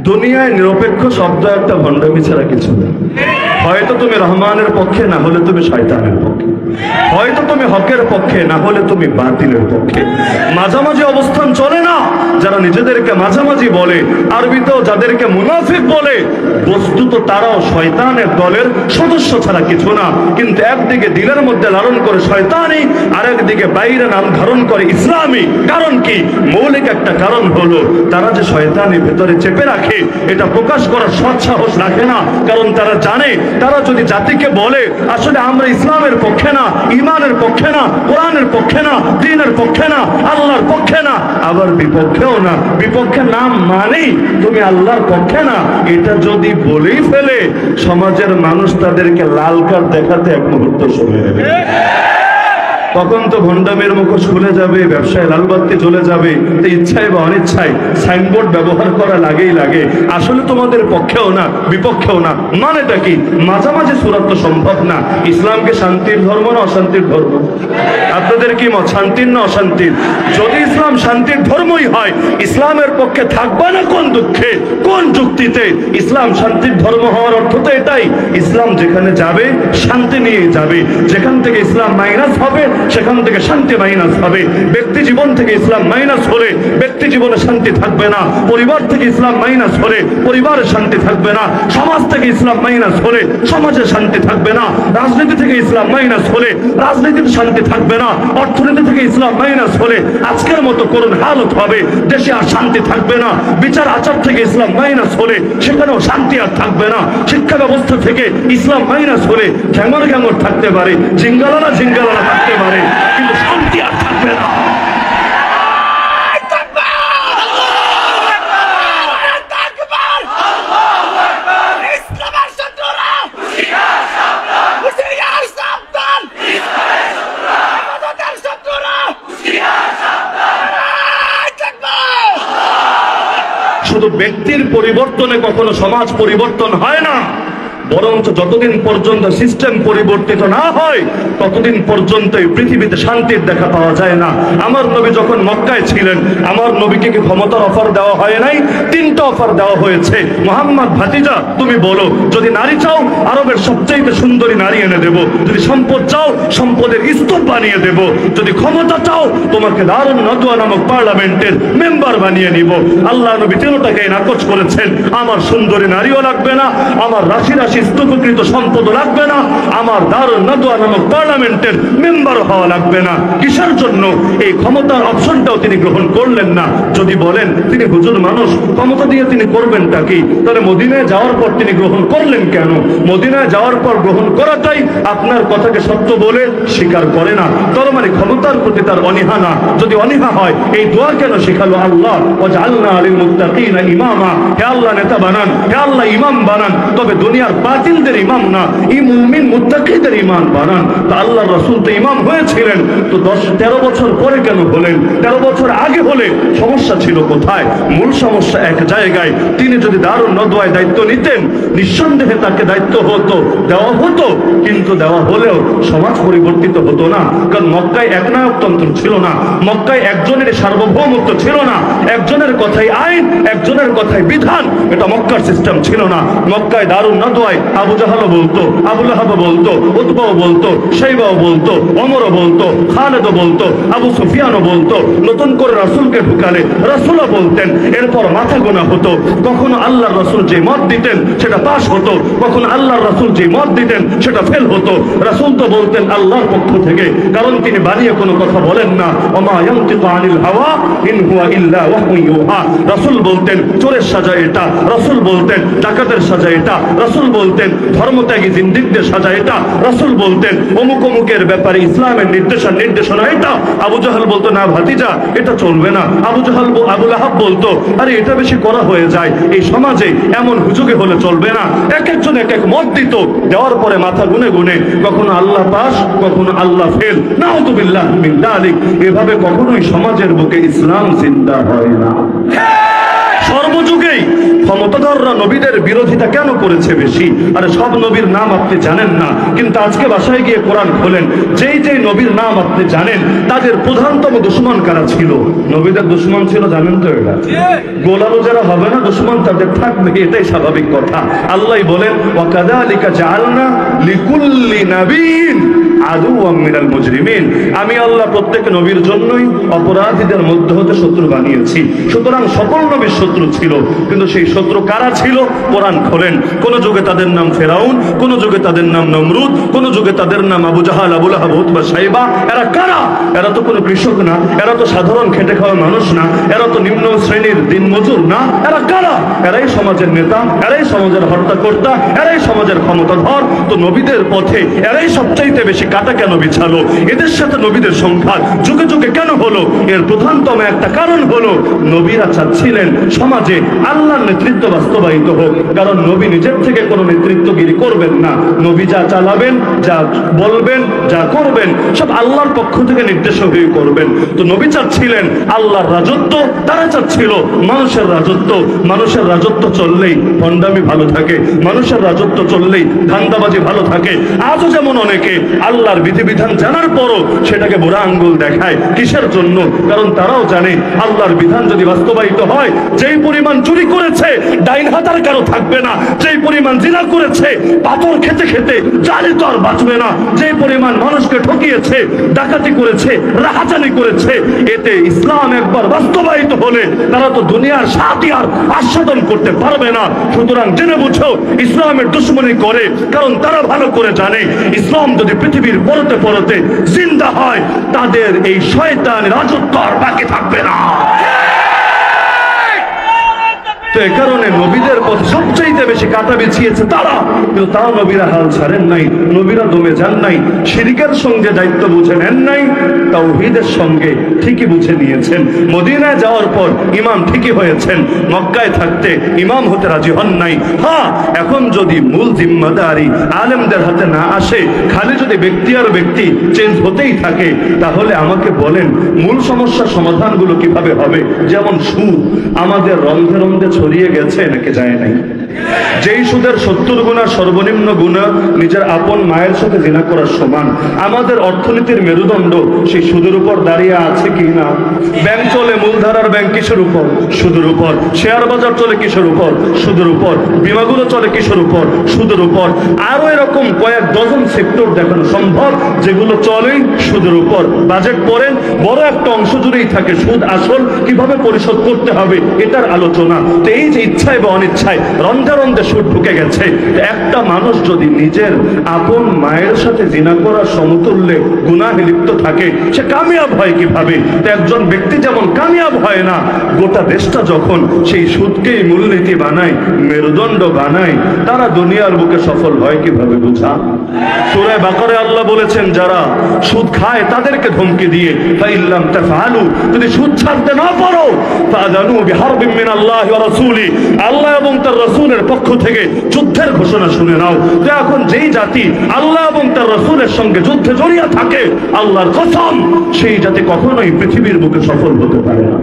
দুনিয়ায় নিরপেক্ষ শব্দ একটা ভণ্ডামি ছাড়া কিছু না। হয়তো তুমি রহমানের পক্ষে, না হলে তুমি শয়তানের পক্ষে। হয়তো তুমি হকের পক্ষে, না হলে তুমি বাতিলের পক্ষে। মাঝামাঝি অবস্থান চলে না। যারা নিজেদেরকে মাঝামাঝি বলে, আরবিতেও যাদেরকে মুনাফিক বলে, বস্তুত তারাও শয়তানের দলের সদস্য ছাড়া কিছু না। কিন্তু একদিকে দিলের মধ্যে লালন করে শয়তানি, আর একদিকে বাইরে নাম ধারণ করে ইসলামী। কারণ কি? মৌলিক একটা কারণ হলো তারা যে শয়তানি ভেতরে চেপে রাখে, এটা প্রকাশ করার সৎ সাহস রাখে না। কারণ তারা জানে, তারা যদি জাতিকে বলে আসলে আমরা ইসলামের পক্ষে না, ইমানের পক্ষে না, কোরআনের পক্ষে না, দ্বীনের পক্ষে না, আল্লাহর পক্ষে না, আবার বিপক্ষেও না, বিপক্ষে নাম মানেই তুমি আল্লাহর পক্ষে না, এটা যদি বলেই ফেলে, সমাজের মানুষ তাদেরকে লাল কার্ড দেখাতে এক মুহূর্ত সময় নেবে। তখন তো ভণ্ডামের মুখোশ খুলে যাবে, ব্যবসায় লালবাতি চলে যাবে, তো ইচ্ছায় বা অনিচ্ছায় সাইনবোর্ড ব্যবহার করা লাগেই লাগে। আসলে তোমাদের পক্ষেও না বিপক্ষেও না, মানেটা কি? মাঝামাঝি সুরাত তো সম্ভব না। ইসলামকে শান্তির ধর্ম না অশান্তির ধর্ম? আপনাদের কি মত, শান্তির না অশান্তির? যদি ইসলাম শান্তির ধর্মই হয়, ইসলামের পক্ষে থাকবে না কোন দুঃখে, কোন যুক্তিতে? ইসলাম শান্তির ধর্ম হওয়ার অর্থ তো এটাই, ইসলাম যেখানে যাবে শান্তি নিয়ে যাবে, যেখান থেকে ইসলাম মাইনাস হবে সেখান থেকে শান্তি মাইনাস হবে। ব্যক্তি জীবন থেকে ইসলাম মাইনাস হলে ব্যক্তি জীবনে শান্তি থাকবে না, পরিবার থেকে ইসলাম মাইনাস হলে পরিবারে শান্তি থাকবে না, সমাজ থেকে ইসলাম মাইনাস হলে সমাজে শান্তি থাকবে না, রাজনীতি থেকে ইসলাম মাইনাস হলে রাজনীতিতে শান্তি থাকবে না, অর্থনীতি থেকে ইসলাম মাইনাস হলে আজকের মতো করুণ হালত হবে, দেশে আর শান্তি থাকবে না। বিচার আচার থেকে ইসলাম মাইনাস হলে সেখানেও শান্তি আর থাকবে না। শিক্ষা ব্যবস্থা থেকে ইসলাম মাইনাস হলে ঘ্যাঙর ঘ্যাঙর থাকতে পারে, জিঙ্গালানা জিঙ্গালানা থাকতে পারে, কিন্তু শান্তি আর থাকবে না। শুধু ব্যক্তির পরিবর্তনে কখনো সমাজ পরিবর্তন হয় না, বরঞ্চ যতদিন পর্যন্ত সিস্টেম পরিবর্তিত না হয় ততদিন পর্যন্ত এই পৃথিবীতে শান্তির দেখা পাওয়া যায় না। আমার নবী যখন মক্কায় ছিলেন, আমার নবীকে কি ক্ষমতার অফার দেওয়া হয় নাই? 3টা অফার দেওয়া হয়েছে। মোহাম্মদ ভাতিজা তুমি বলো, যদি নারী চাও আরবের সবচেয়ে সুন্দরী নারী এনে দেব, যদি সম্পদ চাও সম্পদের স্তূপ বানিয়ে দেব, যদি ক্ষমতা চাও তোমাকে দারুন নদওয়া নামক পার্লামেন্টের মেম্বার বানিয়ে নিব। আল্লাহ নবী 3টাকে নাকচ করেছেন। আমার সুন্দরী নারীও লাগবে না, আমার রাশি রাশি স্তূপকৃত সম্পদ লাগবে না, আমার দারুন নদওয়া নামক পার্লামেন্টের মেম্বার হওয়া লাগবে না। কিসের জন্য? এই ক্ষমতার অপশনটাও তিনি গ্রহণ করলেন না। যদি বলেন তিনি হুজুর মানুষ, ক্ষমতা দিয়ে তিনি করবেনটা কি? তাহলে মদিনায় যাওয়ার পর তিনি গ্রহণ করলেন কেন? মদিনায় যাওয়ার পর গ্রহণ করাটাই আপনার কথাকে সত্য বলে স্বীকার করে না, তার মানে ক্ষমতার প্রতি তার অনীহা না। যদি অনীহা হয় এই দোয়া কেন শিখালো আল্লাহ? ওয়াজআলনা লিল মুত্তাকিনা ইমামা, হে আল্লাহ নেতা বানান, হে আল্লাহ ইমাম বানান, তবে দুনিয়ার বাতিলদের ইমাম না, এই মুমিন মুত্তাকিদের ইমাম বানান। তো আল্লাহর রাসূল তো ইমাম হয়েছিলেন, তো 10-13 বছর পরে কেন হলেন? 13 বছর আগে হলে সমস্যা ছিল কোথায়? মূল সমস্যা এক জায়গায়। তিনি যদি দারুন নদওয়ায় দায়িত্ব নিতেন, নিঃসন্দেহে তাকে দায়িত্ব দেওয়া হতো, কিন্তু দেওয়া হলেও সমাজ পরিবর্তিত হতো না। কারণ মক্কায় একনায়কতন্ত্র ছিল না, মক্কায় একজনের সার্বভৌমত্ব ছিল না, একজনের কথাই আইন, একজনের কথাই বিধান, এটা মক্কার সিস্টেম ছিল না। মক্কায় দারুন নদওয়ায় আবু জাহালও বলতো, আবু লাহাবও বলতো, উতবাও বলতো, শাইবাও বলতো, ওমরও বলতো, খালেদও বলতো, আবু সুফিয়ানও বলতো। নতুন করে রাসূলকে ঢুকালে রাসূলও বলতেন। এরপর মাথা গোনা হতো। কখনো আল্লাহর রাসূল যে মত দিতেন সেটা পাস হতো, কখনো আল্লাহর রাসূল যে মত দিতেন সেটা ফেল হতো। রাসূল তো বলতেন আল্লাহর পক্ষ থেকে, কারণ তিনি বানিয়ে কোনো কথা বলেন না। ওমা ইয়ানতিকু আনিল হাওয়া ইন হুয়া ইল্লা ওয়াহয়ুন ইউহা। রাসূল বলতেন চোরের সাজা এটা, রাসূল বলতেন ডাকাতের সাজা এটা, রাসূল বলতেন ধর্মত্যাগী জিন্দিকদের সাজা এটা, রাসূল বলতেন অমুক অমুকের ব্যাপারে ইসলামের নির্দেশনা এটা। আবু জাহাল বলতো না ভাতিজা এটা চলবে না। আবু লাহাব বলতো আরে এটা বেশি করা হয়ে যায়, এই সমাজে এমন হুজুগে হলে চলবে না। এক একজন এক এক মত দিত, দেওয়ার পরে মাথা গুনে গুনে কখনো আল্লাহ পাস, কখনো আল্লাহ ফেল। নাউযুবিল্লাহ মিন যালিক। এভাবে কখনোই সমাজের বুকে ইসলাম জিন্দা হয় না। সর্বযুগেই ক্ষমতাধররা নবীদের বিরোধিতা কেন করেছে বেশি? আরে সব নবীর নাম আপনি জানেন না, কিন্তু আজকে বাসায় গিয়ে কোরআন খোলেন, যেই যেই নবীর নাম আপনি জানেন তাদের প্রধানতম দুশমন কারা ছিল? নবীদের দুশমন ছিল জানেন তো? এটা গোলালো যারা হবে না দুশমন তাদের থাকবে, এটাই স্বাভাবিক কথা। আল্লাহ বলেন ওয়াকাযালিকা জাআলনা লিকুল্লি নাবিয়্যিন আদুওয়াম মিনাল মুজরিমিন। আমি আল্লাহ প্রত্যেক নবীর জন্যই অপরাধীদের মধ্য হতে শত্রু বানিয়েছি। সুতরাং সকল নবীর শত্রু ছিল, কিন্তু সেই শত্রু কারা ছিল? কোরআন খোলেন। কোন যুগে তাদের নাম ফেরাউন, কোন যুগে তাদের নাম নমরুদ, কোন যুগে তাদের নাম আবু জাহাল, আবু লাহাব, উতবা, শাইবা। এরা কারা? এরা তো কোনো কৃষক না, এরা তো সাধারণ খেটে খাওয়া মানুষ না, এরা তো নিম্ন শ্রেণীর দিনমজুর না। এরা কারা? এরাই সমাজের নেতা, এরাই সমাজের হর্তাকর্তা, এরাই সমাজের ক্ষমতাধর। তো নবীদের পথে এরাই সবচাইতে বেশি কাটা কেন বিছালো, এদের সাথে নবীদের সংঘাত যুগে যুগে কেন হলো? এর প্রধানতম একটা কারণ হলো নবীরা চাচ্ছিলেন সমাজে আল্লাহর নেতৃত্ব বাস্তবায়িত হোক। কারণ নবী নিজের থেকে কোনো নেতৃত্বগিরি করবেন না। নবী যা চালাবেন, যা বলবেন, যা করবেন সব আল্লাহর পক্ষ থেকে নির্দেশ হয়ে করবেন। তো নবী চাচ্ছিলেন আল্লাহর রাজত্ব, তারা চাচ্ছিল মানুষের রাজত্ব। মানুষের রাজত্ব চললেই ভণ্ডামি ভালো থাকে, মানুষের রাজত্ব চললেই ধান্দাবাজি ভালো থাকে। আজও যেমন অনেকে আল্লাহর বিধিবিধান জানার পরও সেটাকে বুড়া আঙ্গুল দেখায়। কিসের জন্য? কারণ তারাও জানে আল্লাহর বিধান যদি বাস্তবায়িত হয়, যেই পরিমাণ চুরি করেছে ডাইন হাতার কারো থাকবে না, যেই পরিমাণ জিনা করেছে পাথর খেতে খেতে জানি তো আর বাঁচবে না, যেই পরিমাণ মানুষকে ঠকিয়েছে, ডাকাতি করেছে, রাহাজানি করেছে, এতে ইসলাম একবার বাস্তবায়িত হলে তারা তো দুনিয়ার সাথী আর আস্বাদন করতে পারবে না। সুতরাং জেনে বুঝো ইসলামের দুশ্মনী করে, কারণ তারা ভালো করে জানে ইসলাম যদি পৃথিবীর পরতে পরতে জিন্দা হয়, তাদের এই শয়তান রাজত্ব আর বাকি থাকবে না। তো এ কারণে নবীদের পথ সবচাইতে বেশি কাটা বিছিয়েছে তারা, কিন্তু তাও নবীরা হাল ছাড়েন নাই, নবীরা দমে যান নাই, শিরকের সঙ্গে দায়িত্ব বুঝে নেন নাই, তাওহীদের সঙ্গে ঠিকই বুঝে নিয়েছেন। মদিনায় যাওয়ার পর ইমাম ঠিকই হয়েছেন, মক্কায় থাকতে ইমাম হতে রাজি হন নাই। হ্যাঁ, এখন যদি মূল জিম্মাদারি আলেমদের হাতে না আসে, খালি যদি ব্যক্তি আর ব্যক্তি চেঞ্জ হতেই থাকে, তাহলে আমাকে বলেন মূল সমস্যার সমাধানগুলো কিভাবে হবে? যেমন সুদ আমাদের রন্ধে রন্ধে ছড়িয়ে গেছে নাকি যায় নাই? যেই সুদের 70 গুণা সর্বনিম্ন গুণা নিজের আপন মায়ের সাথে জিনা করার সমান। আমাদের অর্থনীতির মেরুদণ্ড সেই সুদের উপর দাঁড়িয়ে আছে কি না? ব্যাংক চলে, মূলধারার ব্যাংক কিসের উপর? সুদের উপর। শেয়ার বাজার চলে কিসের উপর? সুদের উপর। বিমাগুলো চলে কিসের উপর? সুদের উপর। আরো এরকম কয়েক ডজন সেক্টর দেখানো সম্ভব যেগুলো চলে সুদের উপর। বাজেট পড়েন, বড় একটা অংশ জুড়েই থাকে সুদ আসল কিভাবে পরিশোধ করতে হবে এটার আলোচনা। তো এই যে ইচ্ছায় বা অনিচ্ছায় রন্ধে রন্ধে সুদ ঢুকে গেছে। একটা মানুষ যদি নিজের আপন মায়ের সাথে জিনা করার সমতুল্যে গুনাহে লিপ্ত থাকে, সে কামিয়াব হয় কিভাবে? তো একজন ব্যক্তি যেমন কামিয়াব হয় না, গোটা দেশটা যখন সেই সুদকেই মূলনীতি বানায়, মেরুদণ্ড বানায়, তারা দুনিয়ার বুকে সফল হয় কিভাবে? বুঝা? সূরা বাকারায় আল্লাহ বলেছেন যারা সুদ খায় তাদেরকে ধমকি দিয়ে, ফাইল্লাম তাফআলু, যদি সুদ ছাড়তে না পারো ফাযানু বিহারবিন মিনাল্লাহি ওয়া রাসূলি, আল্লাহ এবং তার রাসূলের পক্ষ থেকে যুদ্ধের ঘোষণা শুনে নাও। তো এখন যেই জাতি আল্লাহ এবং তার রাসূলের সঙ্গে যুদ্ধে জড়িয়ে থাকে, আল্লাহর কসম সেই জাতি কখনোই পৃথিবীর বুকে সফল হতে পারে না।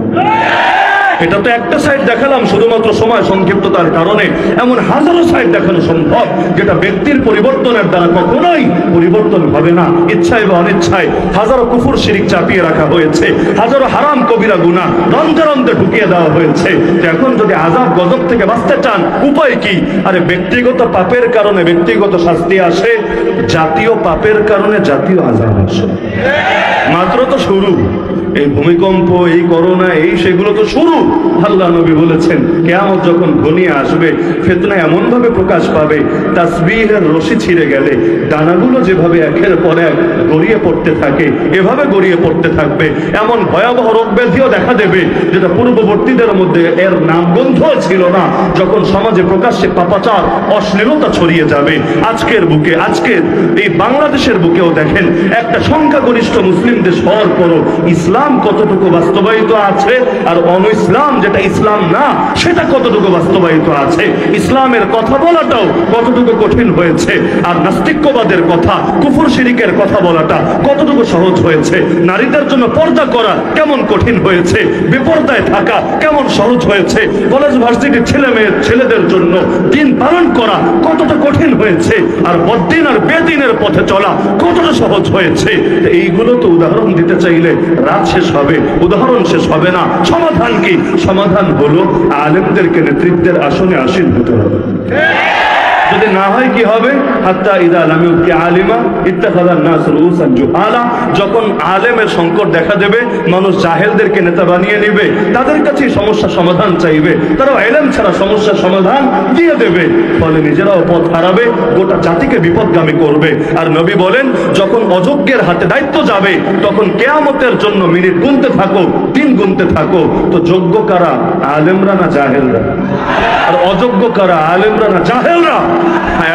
এটা তো একটা সাইড দেখালাম শুধুমাত্র সময় সংক্ষিপ্ততার কারণে, এমন হাজারো সাইড দেখানো সম্ভব যেটা ব্যক্তির পরিবর্তনের দ্বারা কখনোই পরিবর্তন হবে না। ইচ্ছায় বা অনিচ্ছায় হাজারো কুফর শিরিক চাপিয়ে রাখা হয়েছে, হাজারো হারাম কবিরা গুনাহ রন্ধে রন্ধে ঢুকিয়ে দেওয়া হয়েছে। এখন যদি আযাব গজব থেকে বাঁচতে চান, উপায় কি? আরে ব্যক্তিগত পাপের কারণে ব্যক্তিগত শাস্তি আসে, জাতীয় পাপের কারণে জাতীয় আযাব আসে। মাত্র তো শুরু। এই ভূমিকম্প, এই করোনা, এই সেগুলো তো শুরু। আল্লাহ নবী বলেছেন কিয়ামত যখন ঘনিয়ে আসবে, ফিতনা এমন ভাবে প্রকাশ পাবে, তাসবিহের রশি ছিঁড়ে গেলে ডানাগুলো যেভাবে একের পর এক গড়িয়ে পড়তে থাকে, এভাবে গড়িয়ে পড়তে থাকবে। এমন ভয়াবহ রোগ ব্যাধিও দেখা দেবে যেটা পূর্ববর্তীদের মধ্যে এর নামগন্ধ ছিল না, যখন সমাজে প্রকাশ্যে পাপাচার, অশ্লীলতা ছড়িয়ে যাবে। আজকের বুকে, আজকের এই বাংলাদেশের বুকেও দেখেন একটা সংখ্যাগরিষ্ঠ মুসলিম দেশ হওয়ার পরও ইসলাম কতটুকু বাস্তবায়িত আছে, আর অনইসলাম যেটা ইসলাম না সেটা কতটুকু বাস্তবায়িত আছে। ইসলামের কথা বলাটাও কতটুকু কঠিন হয়েছে, আর নাস্তিক্যবাদের কথা, কুফর শিরিকের কথা বলাটা কতটুকু সহজ হয়েছে। নারীদের জন্য পর্দা করা কেমন কঠিন হয়েছে, বেপর্দায় থাকা কেমন সহজ হয়েছে। কলেজ ভার্সিটির ছেলেদের জন্য দিন পালন করা কতটা কঠিন হয়েছে, আর বদ্দিন আর বেদিনের পথে চলা কতটা সহজ হয়েছে। এইগুলো তো উদাহরণ দিতে চাইলে রাত শেষ হবে, উদাহরণ শেষ হবে না। সমাধান কি? সমাধান হলো আলেমদেরকে নেতৃত্বের আসনে আসীন হতে হবে। যদি না হয় কি হবে? হাত্তা ইদা লাম ইউবকি আলিমা ইত্তাখাযান নাস রুউসান জুহালা, যখন আলেমের সংকট দেখা দেবে, মানুষ জাহেলদেরকে নেতা বানিয়ে নেবে, তাদের কাছে সমস্যা সমাধান চাইবে, তারাও ইলম ছাড়া সমস্যার সমাধান দিয়ে দেবে, ফলে নিজেরাও পথ হারাবে, গোটা জাতিকে বিপদগামী করবে। আর নবী বলেন যখন অযোগ্যের হাতে দায়িত্ব যাবে, তখন কিয়ামতের জন্য মিনিট গুনতে থাকো, দিন গুনতে থাকো। তো যোগ্য কারা? আলেমরা না জাহেলরা? আর অযোগ্য কারা? আলেমরা না জাহেলরা?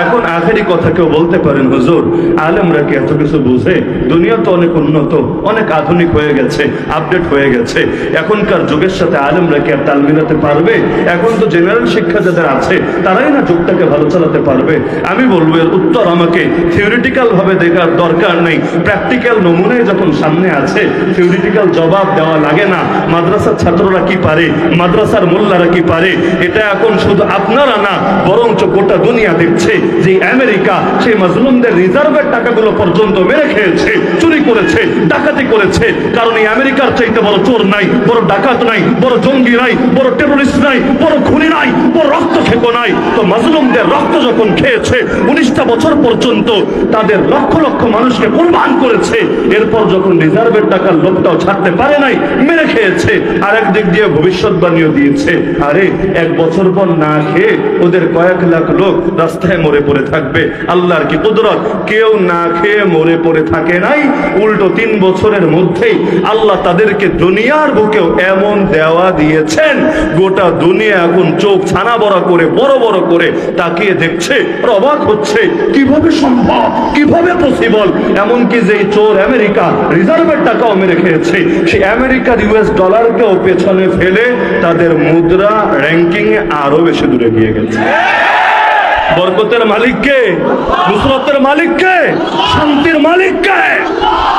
এখন আখেরি কথা কেউ বলতে পারেন, হুজুর আলেমরা কি এত কিছু বুঝে? দুনিয়া তো অনেক উন্নত, অনেক আধুনিক হয়ে গেছে, আপডেট হয়ে গেছে, এখনকার যুগের সাথে আলেমরা কি আর তাল মিলাতে পারবে? এখন তো জেনারেল শিক্ষা যাদের আছে তারাই না যুগটাকে ভালো চালাতে পারবে। আমি বলবো এর উত্তর আমাকে থিওরিটিক্যাল ভাবে দেখার দরকার নেই, প্র্যাকটিক্যাল নমুনায় যখন সামনে আছে থিওরিটিক্যাল জবাব দেওয়া লাগে না। মাদ্রাসার ছাত্ররা কি পারে, মাদ্রাসার মোল্লারা কি পারে, এটা এখন শুধু আপনারা না বরঞ্চ গোটা দুনিয়া দেখছে যে আমেরিকা সেই মাজলুমদের রিজার্ভের টাকাগুলো পর্যন্ত মেরে খেয়েছে, চুরি করেছে, ডাকাতি করেছে। কারণ এই আমেরিকার চাইতে বড় চোর নাই, বড় ডাকাত নাই, বড় জঙ্গি নাই, বড় টেরোরিস্ট নাই, বড় খুনি নাই, বড় রক্ত খেকো নাই। তো মাজলুমদের রক্ত যখন খেয়েছে 19টা বছর পর্যন্ত তাদের লক্ষ লক্ষ মানুষকে কুরবান করেছে, এরপর যখন রিজার্ভের টাকার লোকটাও ছাড়তে পারে নাই, মেরে খেয়েছে। আর একদিক দিয়ে ভবিষ্যৎবাণীও দিয়েছে, আরে 1 বছর পর না খেয়ে ওদের কয়েক লাখ লোক রাস্তায় মরে পড়ে থাকবে। আল্লাহর কি কুদরত, কেউ না খেয়ে মরে পড়ে থাকে নাই, উল্টো 3 বছরের মধ্যেই আল্লাহ তাদেরকে দুনিয়ার বুকেও এমন দেওয়া দিয়েছেন, গোটা দুনিয়া এখন চোখ ছানা বড়া করে বড় বড় করে তাকিয়ে দেখছে, অবাক হচ্ছে কিভাবে সম্ভব, কিভাবে পসিবল। এমনকি যেই চোর আমেরিকা রিজার্ভের টাকাও মেরে খেয়েছে, সেই আমেরিকার US ডলারকেও পেছনে ফেলে তাদের মুদ্রা র্যাঙ্কিং এ আরো বেশি দূরে গিয়ে গেছে। বরকতের মালিককে, নুসরতের মালিককে, শান্তির মালিককে।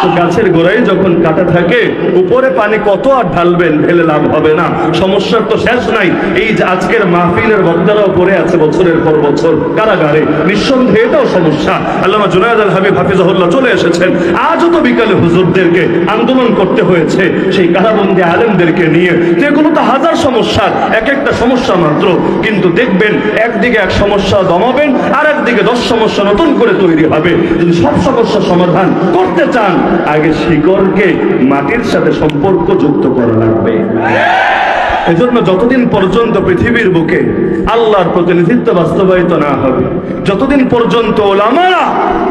তো গাছের গোড়ায় যখন কাটা থাকে উপরে পানি কত আর ঢালবেন, ঢেলে লাভ হবে না, সমস্যার তো শেষ নাই। এই যে আজকের মাহফিলের বক্তারাও পড়ে আছে বছরের পর বছর কারাগারে, নিঃসন্দেহে এটাও সমস্যা। আল্লামা জুনায়েদ আল হাবিব হাফিজাহুল্লাহ চলে এসেছেন, আজও তো বিকালে হুজুরদেরকে আন্দোলন করতে হয়েছে সেই কারাবন্দী আলেমদেরকে নিয়ে। এগুলো তো হাজার সমস্যার এক একটা সমস্যা মাত্র, কিন্তু দেখবেন একদিকে এক সমস্যা দমাবেন আর একদিকে 10 সমস্যা নতুন করে তৈরি হবে। যদি সব সমস্যা সমাধান করতে চান আগে শিকড়কে মাটির সাথে সম্পর্ক যুক্ত করা লাগবে। এজন্য যতদিন পর্যন্ত পৃথিবীর বুকে আল্লাহর প্রতিনিধিত্ব বাস্তবায়িত না হবে, যতদিন পর্যন্ত ওলামারা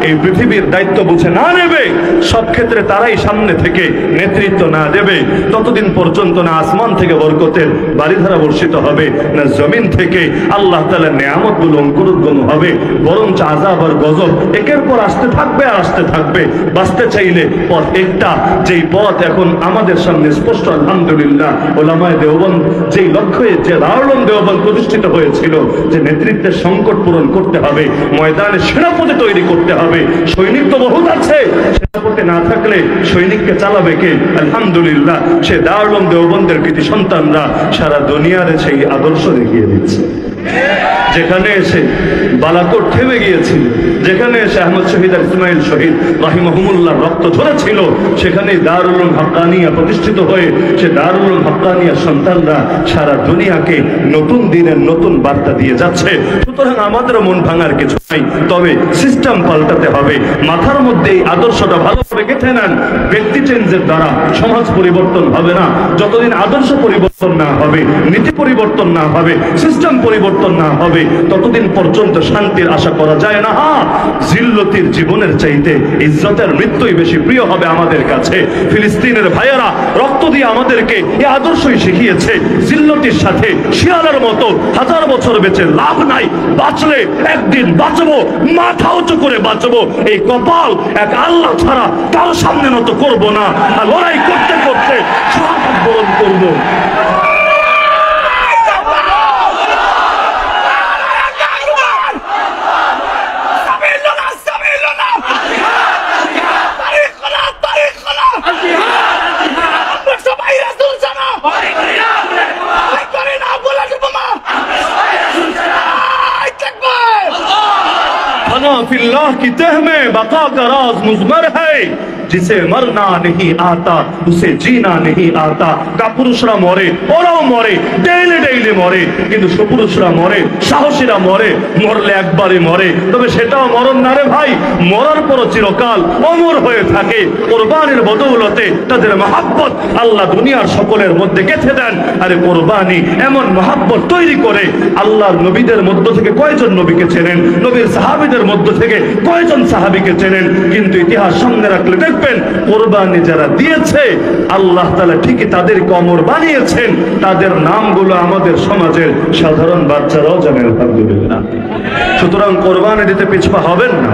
এই পৃথিবীর দায়িত্ব বুঝে না নেবে, সব ক্ষেত্রে তারাই সামনে থেকে নেতৃত্ব না দেবে, ততদিন পর্যন্ত না আসমান থেকে বরকতের বাড়িধারা বর্ষিত হবে, না জমিন থেকে আল্লাহ তাআলার নেয়ামতগুলো অঙ্কুরোদ্গম হবে, বরঞ্চ আযাব আর গজব একের পর আসতে থাকবে আর আসতে থাকবে। বাঁচতে চাইলে পথ একটা, যেই পথ এখন আমাদের সামনে স্পষ্ট, আলহামদুলিল্লাহ ওলামায়ে দেওবন্দ যেই লক্ষ্যে যে দারুল উলুম দেওবন্দ প্রতিষ্ঠিত হয়েছিল, যে নেতৃত্বের সংকট পূরণ করতে হবে, ময়দানে সেনাপতি তৈরি করতে হবে। সৈনিক তো বহুত আছে, সেনাপতি না থাকলে সৈনিককে চালাবে কে? আলহামদুলিল্লাহ সে দারুল উলুম দেওবন্দের কৃতি সন্তানরা সারা দুনিয়ার সেই আদর্শ দেখিয়ে দিচ্ছে। যেখানে এসে বালাকোট থেমে গিয়েছিল, যেখানে এসে আহমদ শহীদ আর ইসমাইল শহীদ রাহিমাহুমুল্লাহ রক্ত ঝরেছিল, সেখানে দারুল উলুম হাক্কানিয়া প্রতিষ্ঠিত হয়ে সে দারুল উলুম হাক্কানিয়ার সন্তানরা সারা দুনিয়াকে নতুন দিনের নতুন বার্তা দিয়ে যাচ্ছে। সুতরাং আমাদের মন ভাঙার কিছু নাই, তবে সিস্টেম পাল্টাতে হবে। মাথার মধ্যে এই আদর্শটা ভালোভাবে গেঁথে নেন। ব্যক্তি চেঞ্জের দ্বারা সমাজ পরিবর্তন হবে না, যতদিন আদর্শ পরিবর্তন না হবে, নীতি পরিবর্তন না হবে, সিস্টেম পরিবর্তন না হবে, ততদিন পর্যন্ত শান্তির আশা করা যায় না। হ্যাঁ, জিল্লতির জীবনের চাইতে ইজ্জতের মৃত্যুই বেশি প্রিয় হবে আমাদের কাছে। ফিলিস্তিনের ভাইয়েরা রক্ত দিয়ে আমাদেরকে এই আদর্শই শিখিয়েছে, জিল্লতির সাথে শিয়ালের মতো 1000 বছর বেঁচে লাভ নাই, বাঁচলে একদিন বাঁচবো, মাথা উঁচু করে বাঁচবো। এই কপাল এক আল্লাহ ছাড়া কারো সামনে নত করবো না, আর লড়াই করতে করতে শাহাদাত বরণ করবো। फिल्लाह की तह में बका का राज मुज़मर है, जिसे मरना नहीं आता उसे जीना नहीं आता। কাপুরুষরা মরে, ওরাও মরে, ডেইলি ডেইলি মরে, কিন্তু সুপুরুষরা মরে, সাহসীরা মরে, মরলে একবারই মরে, তবে সেটাও মরণ না রে ভাই, মরার পর চিরকাল অমর হয়ে থাকে। কোরবানির বদৌলতে তাদের মহাব্বত আল্লাহ দুনিয়ার সকলের মধ্যে গেঁথে দেন। আরে কোরবানি এমন মহাব্বত তৈরি করে, আল্লাহর নবীদের মধ্য থেকে কয়জন নবীকে চেনেন, নবীর সাহাবীদের মধ্য থেকে কয়জন সাহাবীকে চেনেন, কিন্তু ইতিহাস সামনে রাখলে রাখবেন, কোরবানি যারা দিয়েছে আল্লাহ তাআলা ঠিকই তাদেরকে অমর বানিয়েছেন। তাদের নামগুলো আমাদের সমাজের সাধারণ বাচ্চারাও জানে আলহামদুলিল্লাহ। সুতরাং কোরবানি দিতে পিছপা হবেন না।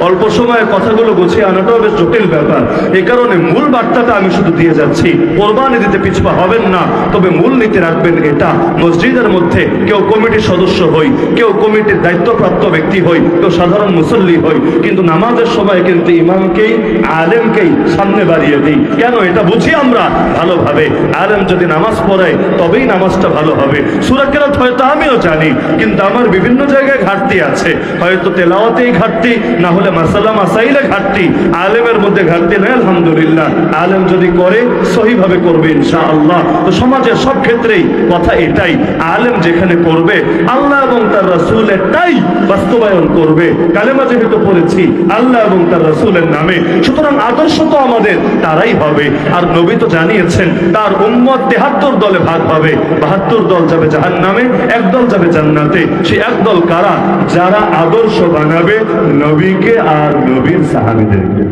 অল্প সময়ে কথাগুলো গুছিয়ে আনাটাও বেশ জটিল ব্যাপার, এই কারণে মূল বার্তাটা আমি শুধু দিয়ে যাচ্ছি। কোরবানি দিতে পিছপা হবেন না, তবে মূল নীতি রাখবেন এটা, মসজিদের মধ্যে কেউ কমিটির সদস্য হই, কেউ কমিটির দায়িত্বপ্রাপ্ত ব্যক্তি হই, কেউ সাধারণ মুসল্লি হই, কিন্তু নামাজের সময় কিন্তু ইমামকেই আলেমকেই সামনে বাড়িয়ে দিই। কেন? এটা বুঝি আমরা ভালোভাবে, আলেম যদি নামাজ পড়ায় তবেই নামাজটা ভালো হবে। সূরা কেরাত হয়তো আমিও জানি, কিন্তু আমার বিভিন্ন জায়গায় ঘাটতি আছে, হয়তো তেলাওয়াতেই ঘাটতি, না হলে মাসালা মাসাইলে ঘাটতি, আলেমের মধ্যে ঘাটতি নেই আলহামদুলিল্লাহ। আলেম যদি করে সহিভাবে করবে ইনশাআল্লাহ। তো সমাজের সব ক্ষেত্রেই কথা এটাই, আলেম যেখানে করবে আল্লাহ এবং তার রাসূলেরটাই বাস্তবায়ন করবে। কালেমা যেহেতু পড়েছি আল্লাহ এবং তার রাসূলের নামে, সুতরাং আদর্শ তো আমাদের তারাই হবে। আর নবী তো জানিয়েছেন তার উম্মত ৭৩ দলে ভাগ হবে, ৭২ দল যাবে জাহান্নামে, এক দল যাবে জান্নাতে। সেই এক দল কারা? যারা আদর্শ বানাবে নবীকে আর নবীর সাহাবীদেরকে।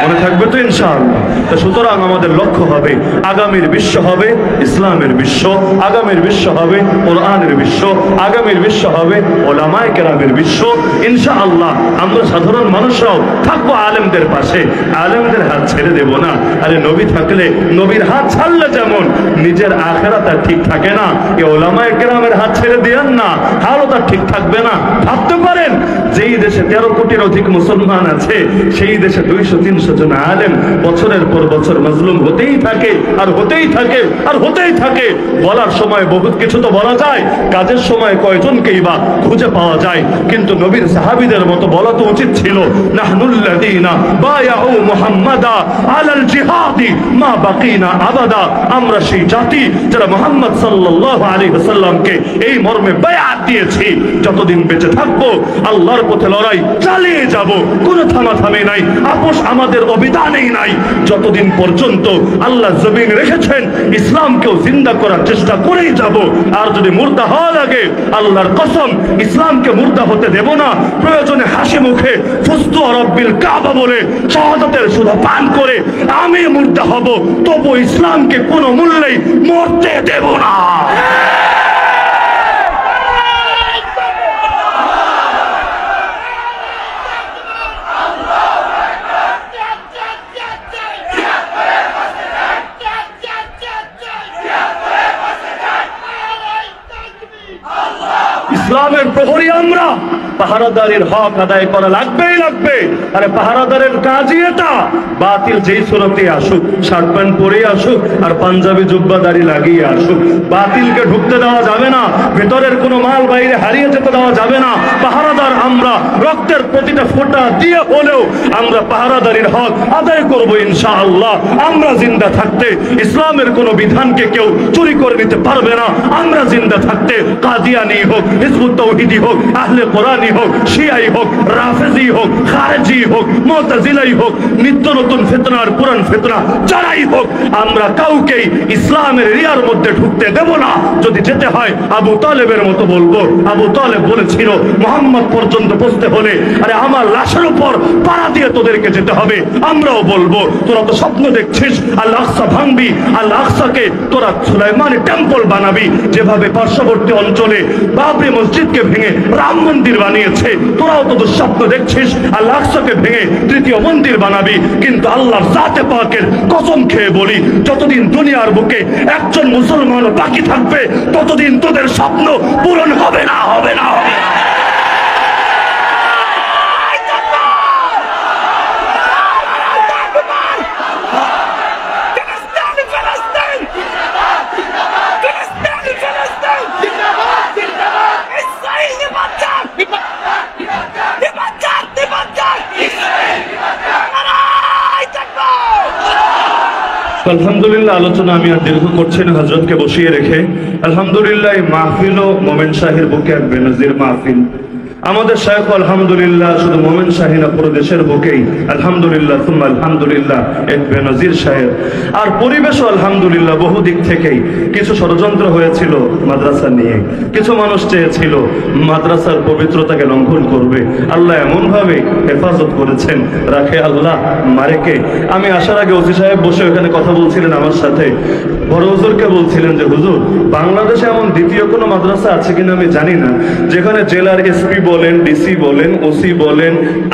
মনে থাকবে তো ইনশাআল্লাহ। তো সুতরাং আমাদের লক্ষ্য হবে আগামীর বিশ্ব হবে ইসলামের বিশ্ব, আগামীর বিশ্ব হবে কোরআনের বিশ্ব, আগামীর বিশ্ব হবে উলামায়ে কেরামের বিশ্ব ইনশাআল্লাহ। আমরা সাধারণ মানুষরাও থাকবো আলেমদের পাশে, আলেমদের হাত ছেড়ে দেব না। আরে নবী থাকলে, নবীর হাত ছাড়লে যেমন নিজের আখিরাত আর ঠিক থাকে না, এই উলামায়ে কেরামের হাত ছেড়ে দিয়েন না, হালও তার ঠিক থাকবে না। ভাবতে পারেন যেই দেশে 13 কোটির অধিক মুসলমান আছে, সেই দেশে 200-300 জন আলেম বছরের পর বছর মাজলুম হতেই থাকে আর হতেই থাকে আর হতেই থাকে। বলার সময় বহুত কিছু তো বলা যায়, কাজের সময় কয়জনকেই বা খুঁজে পাওয়া যায়, কিন্তু নবীর সাহাবীদের মতো বলা তো উচিত ছিল, নাহনুল্লাযীনা বায়াউ মুহাম্মাদা আলাল জিহাদি মা বাকিনা আবাদা। আমরা সেই জাতি যারা মুহাম্মদ সাল্লাল্লাহু আলাইহি ওয়াসাল্লামকে এই মর্মে বায়াত দিয়েছি, যতদিন বেঁচে থাকবো আল্লাহর পথে লড়াই চালিয়ে যাব, কোনো থামাথামি নাই, আপোষ আমাদের অবিধানেই নাই। যতদিন পর্যন্ত আল্লাহ জমিন রেখেছেন ইসলামকেও জিন্দা করার চেষ্টা করেই যাব। আর যদি মুর্দা হওয়া লাগে আল্লাহর কসম ইসলামকে মুর্দা হতে দেব না। প্রয়োজনে হাসি মুখে ফুস্তু রব্বিল কাবা বলে শাহাদাতের সুধা পান করে আমি মুর্দা হব, তবু ইসলামকে কোনো মূল্যেই মরতে দেব না। ইসলামের প্রহরী আমরা, পাহারাদারের হক আদায় করা লাগবেই লাগবে। আরে পাহারাদারের কাজই এটা, বাতিল যেই সুরতে আসুক, শার্ট প্যান্ট পরে আসুক আর পাঞ্জাবি জুব্বা দাড়ি লাগিয়ে আসুক, বাতিলকে ঢুকতে দেওয়া যাবে না, ভেতরের কোনো মাল বাইরে হারিয়ে যেতে দেওয়া যাবে না। পাহারাদার আমরা, রক্তের প্রতিটা ফোঁটা দিয়ে হলেও আমরা পাহারাদারির হক আদায় করবো ইনশাআল্লাহ। আমরা জিন্দা থাকতে ইসলামের কোনো বিধানকে কেউ চুরি করে নিতে পারবে না। আমরা জিন্দা থাকতে কাদিয়ানি হোক, হিজবুত তাওহীদি হোক, আহলে কোরআনি হোক, শিয়াই হোক, রাফেজি হোক, খারেজি হোক, মুতাজিলাই হোক, নিত্য নতুন ফিতনার পুরান ফিতনা যারাই হোক, আমরা কাউকেই ইসলামের এরিয়ার মধ্যে ঢুকতে দেব না। যদি যেতে হয় আবু তালেবের মতো বলবো। আবু তালেব বলেছিল মুহাম্মদ পর্যন্ত পৌঁছতে হলে আরে আমার লাশের উপর পাড়া দিয়ে তোদেরকে যেতে হবে। আমরাও বলবো তোরা তো স্বপ্ন দেখছিস আল আকসা ভাঙবি, আল আকসাকে তোরা সুলাইমানি টেম্পল বানাবি, যেভাবে পার্শ্ববর্তী অঞ্চলে বাবরি মসজিদকে ভেঙে রাম মন্দির বানিয়েছে, তোরাও তো দুঃস্বপ্ন দেখছিস আল আকসাকে ভেঙে তৃতীয় মন্দির বানাবি। কিন্তু আল্লাহর জাতে পাকের কসম খেয়ে বলি, যতদিন দুনিয়ার বুকে একজন মুসলমানও বাকি থাকবে ততদিন তোদের স্বপ্ন পূরণ হবে না, হবে না, হবে না। আলহামদুলিল্লাহ, আলোচনা আমি আর দীর্ঘ করছি না, হযরতকে বসিয়ে রেখে। আলহামদুলিল্লাহ, এই মাহফিল ও মোমেন শাহের বুকে এক বেনজির মাহফিল। আমাদের শাইখ আলহামদুলিল্লাহ শুধু মোমেন শাহী না, পুরো দেশের বুকেই আলহামদুলিল্লাহ সুম্মা আলহামদুলিল্লাহ এক বেনজির শায়ের। আর পরিবেশও আলহামদুলিল্লাহ বহু দিক থেকেই কিছু ষড়যন্ত্র হয়েছিল মাদ্রাসা নিয়ে, কিছু মানুষ চেয়েছিল মাদ্রাসার পবিত্রতাকে লঙ্ঘন করবে, আল্লাহ এমন ভাবে হেফাজত করেছেন, রাখে আল্লাহ মারেকে। আমি আসার আগে ওসি সাহেব বসে ওখানে কথা বলছিলেন আমার সাথে, বড় হুজুরকে বলছিলেন যে হুজুর, বাংলাদেশে এমন দ্বিতীয় কোনো মাদ্রাসা আছে কিনা আমি জানি না, যেখানে জেলার এসপি বলেন, ডিসি বলেন, ওসি বলেন,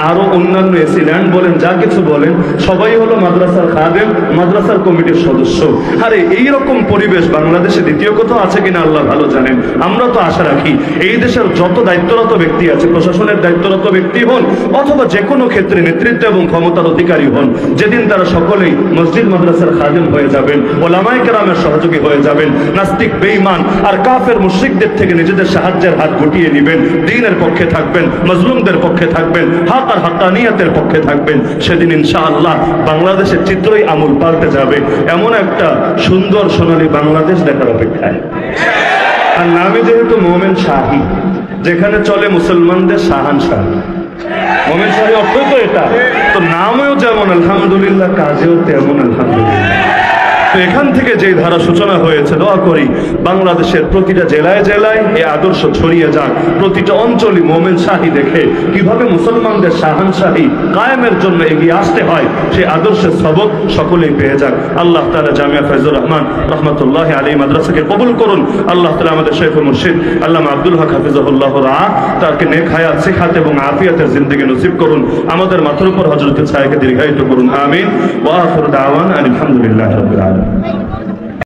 আরো অন্যান্য এসি ল্যান্ড বলেন, যা কিছু বলেন, সবাই হলো মাদ্রাসার খাদেম, মাদ্রাসার কমিটির সদস্য। আরে এইরকম পরিবেশ বাংলাদেশে দ্বিতীয় কোথাও আছে কিনা আল্লাহ ভালো জানেন। আমরা তো আশা রাখি এই দেশের যত দায়িত্বরত ব্যক্তি আছে, প্রশাসনের দায়িত্বরত ব্যক্তি হন অথবা যে কোনো ক্ষেত্রে নেতৃত্ব এবং ক্ষমতার অধিকারী হন, যেদিন তারা সকলেই মসজিদ মাদ্রাসার খাদেম হয়ে যাবেন, ওলামায়ে কেরামের সহযোগী হয়ে যাবেন, নাস্তিক বেঈমান আর কাফের মুশরিকদের থেকে নিজেদের সাহায্যের হাত গুটিয়ে নেবেন, দ্বীনের পক্ষে থাকবেন, মজলুমদের পক্ষে থাকবেন, হক আর হাক্কানিয়াতের পক্ষে থাকবেন, সেদিন ইনশাআল্লাহ বাংলাদেশের চিত্রই আমূল পাল্টে যাবে। এমন একটা সুন্দর সোনালী বাংলাদেশ দেখার অপেক্ষায়। আর নামে যেহেতু মোমেন শাহী, যেখানে চলে মুসলমানদের শাহানশাহ, মোমেন শাহী অর্থই তো এটা, তো নামেও যেমন আলহামদুলিল্লাহ, কাজেও তেমন আলহামদুলিল্লাহ। তো এখান থেকে যে ধারা সূচনা হয়েছে, দোয়া করি বাংলাদেশের প্রতিটা জেলায় জেলায় এই আদর্শ ছড়িয়ে যাক, প্রতিটা অঞ্চলই মোমেন শাহী দেখে কিভাবে মুসলমানদের শাহানশাহী কায়েমের জন্য এগিয়ে আসতে হয়, সেই আদর্শের সবক সকলেই পেয়ে যাক। আল্লাহ তাআলা জামিয়া ফয়জুর রহমান রহমাতুল্লাহি আলাইহি মাদ্রাসাকে কবুল করুন। আল্লাহ তাআলা আমাদের শাইখ মুর্শিদ আল্লামা আব্দুল হক হাফিজাহুল্লাহ রাআ, তাকে নেক হায়াত, সিহাত এবং আফিয়াতের জিন্দেগি নসিব করুন। আমাদের মাথার উপর হযরতের ছায়াকে দীর্ঘায়িত করুন, আমিন। ওয়া আখিরু দাওয়ানা আলহামদুলিল্লাহি রাব্বিল আলামিন।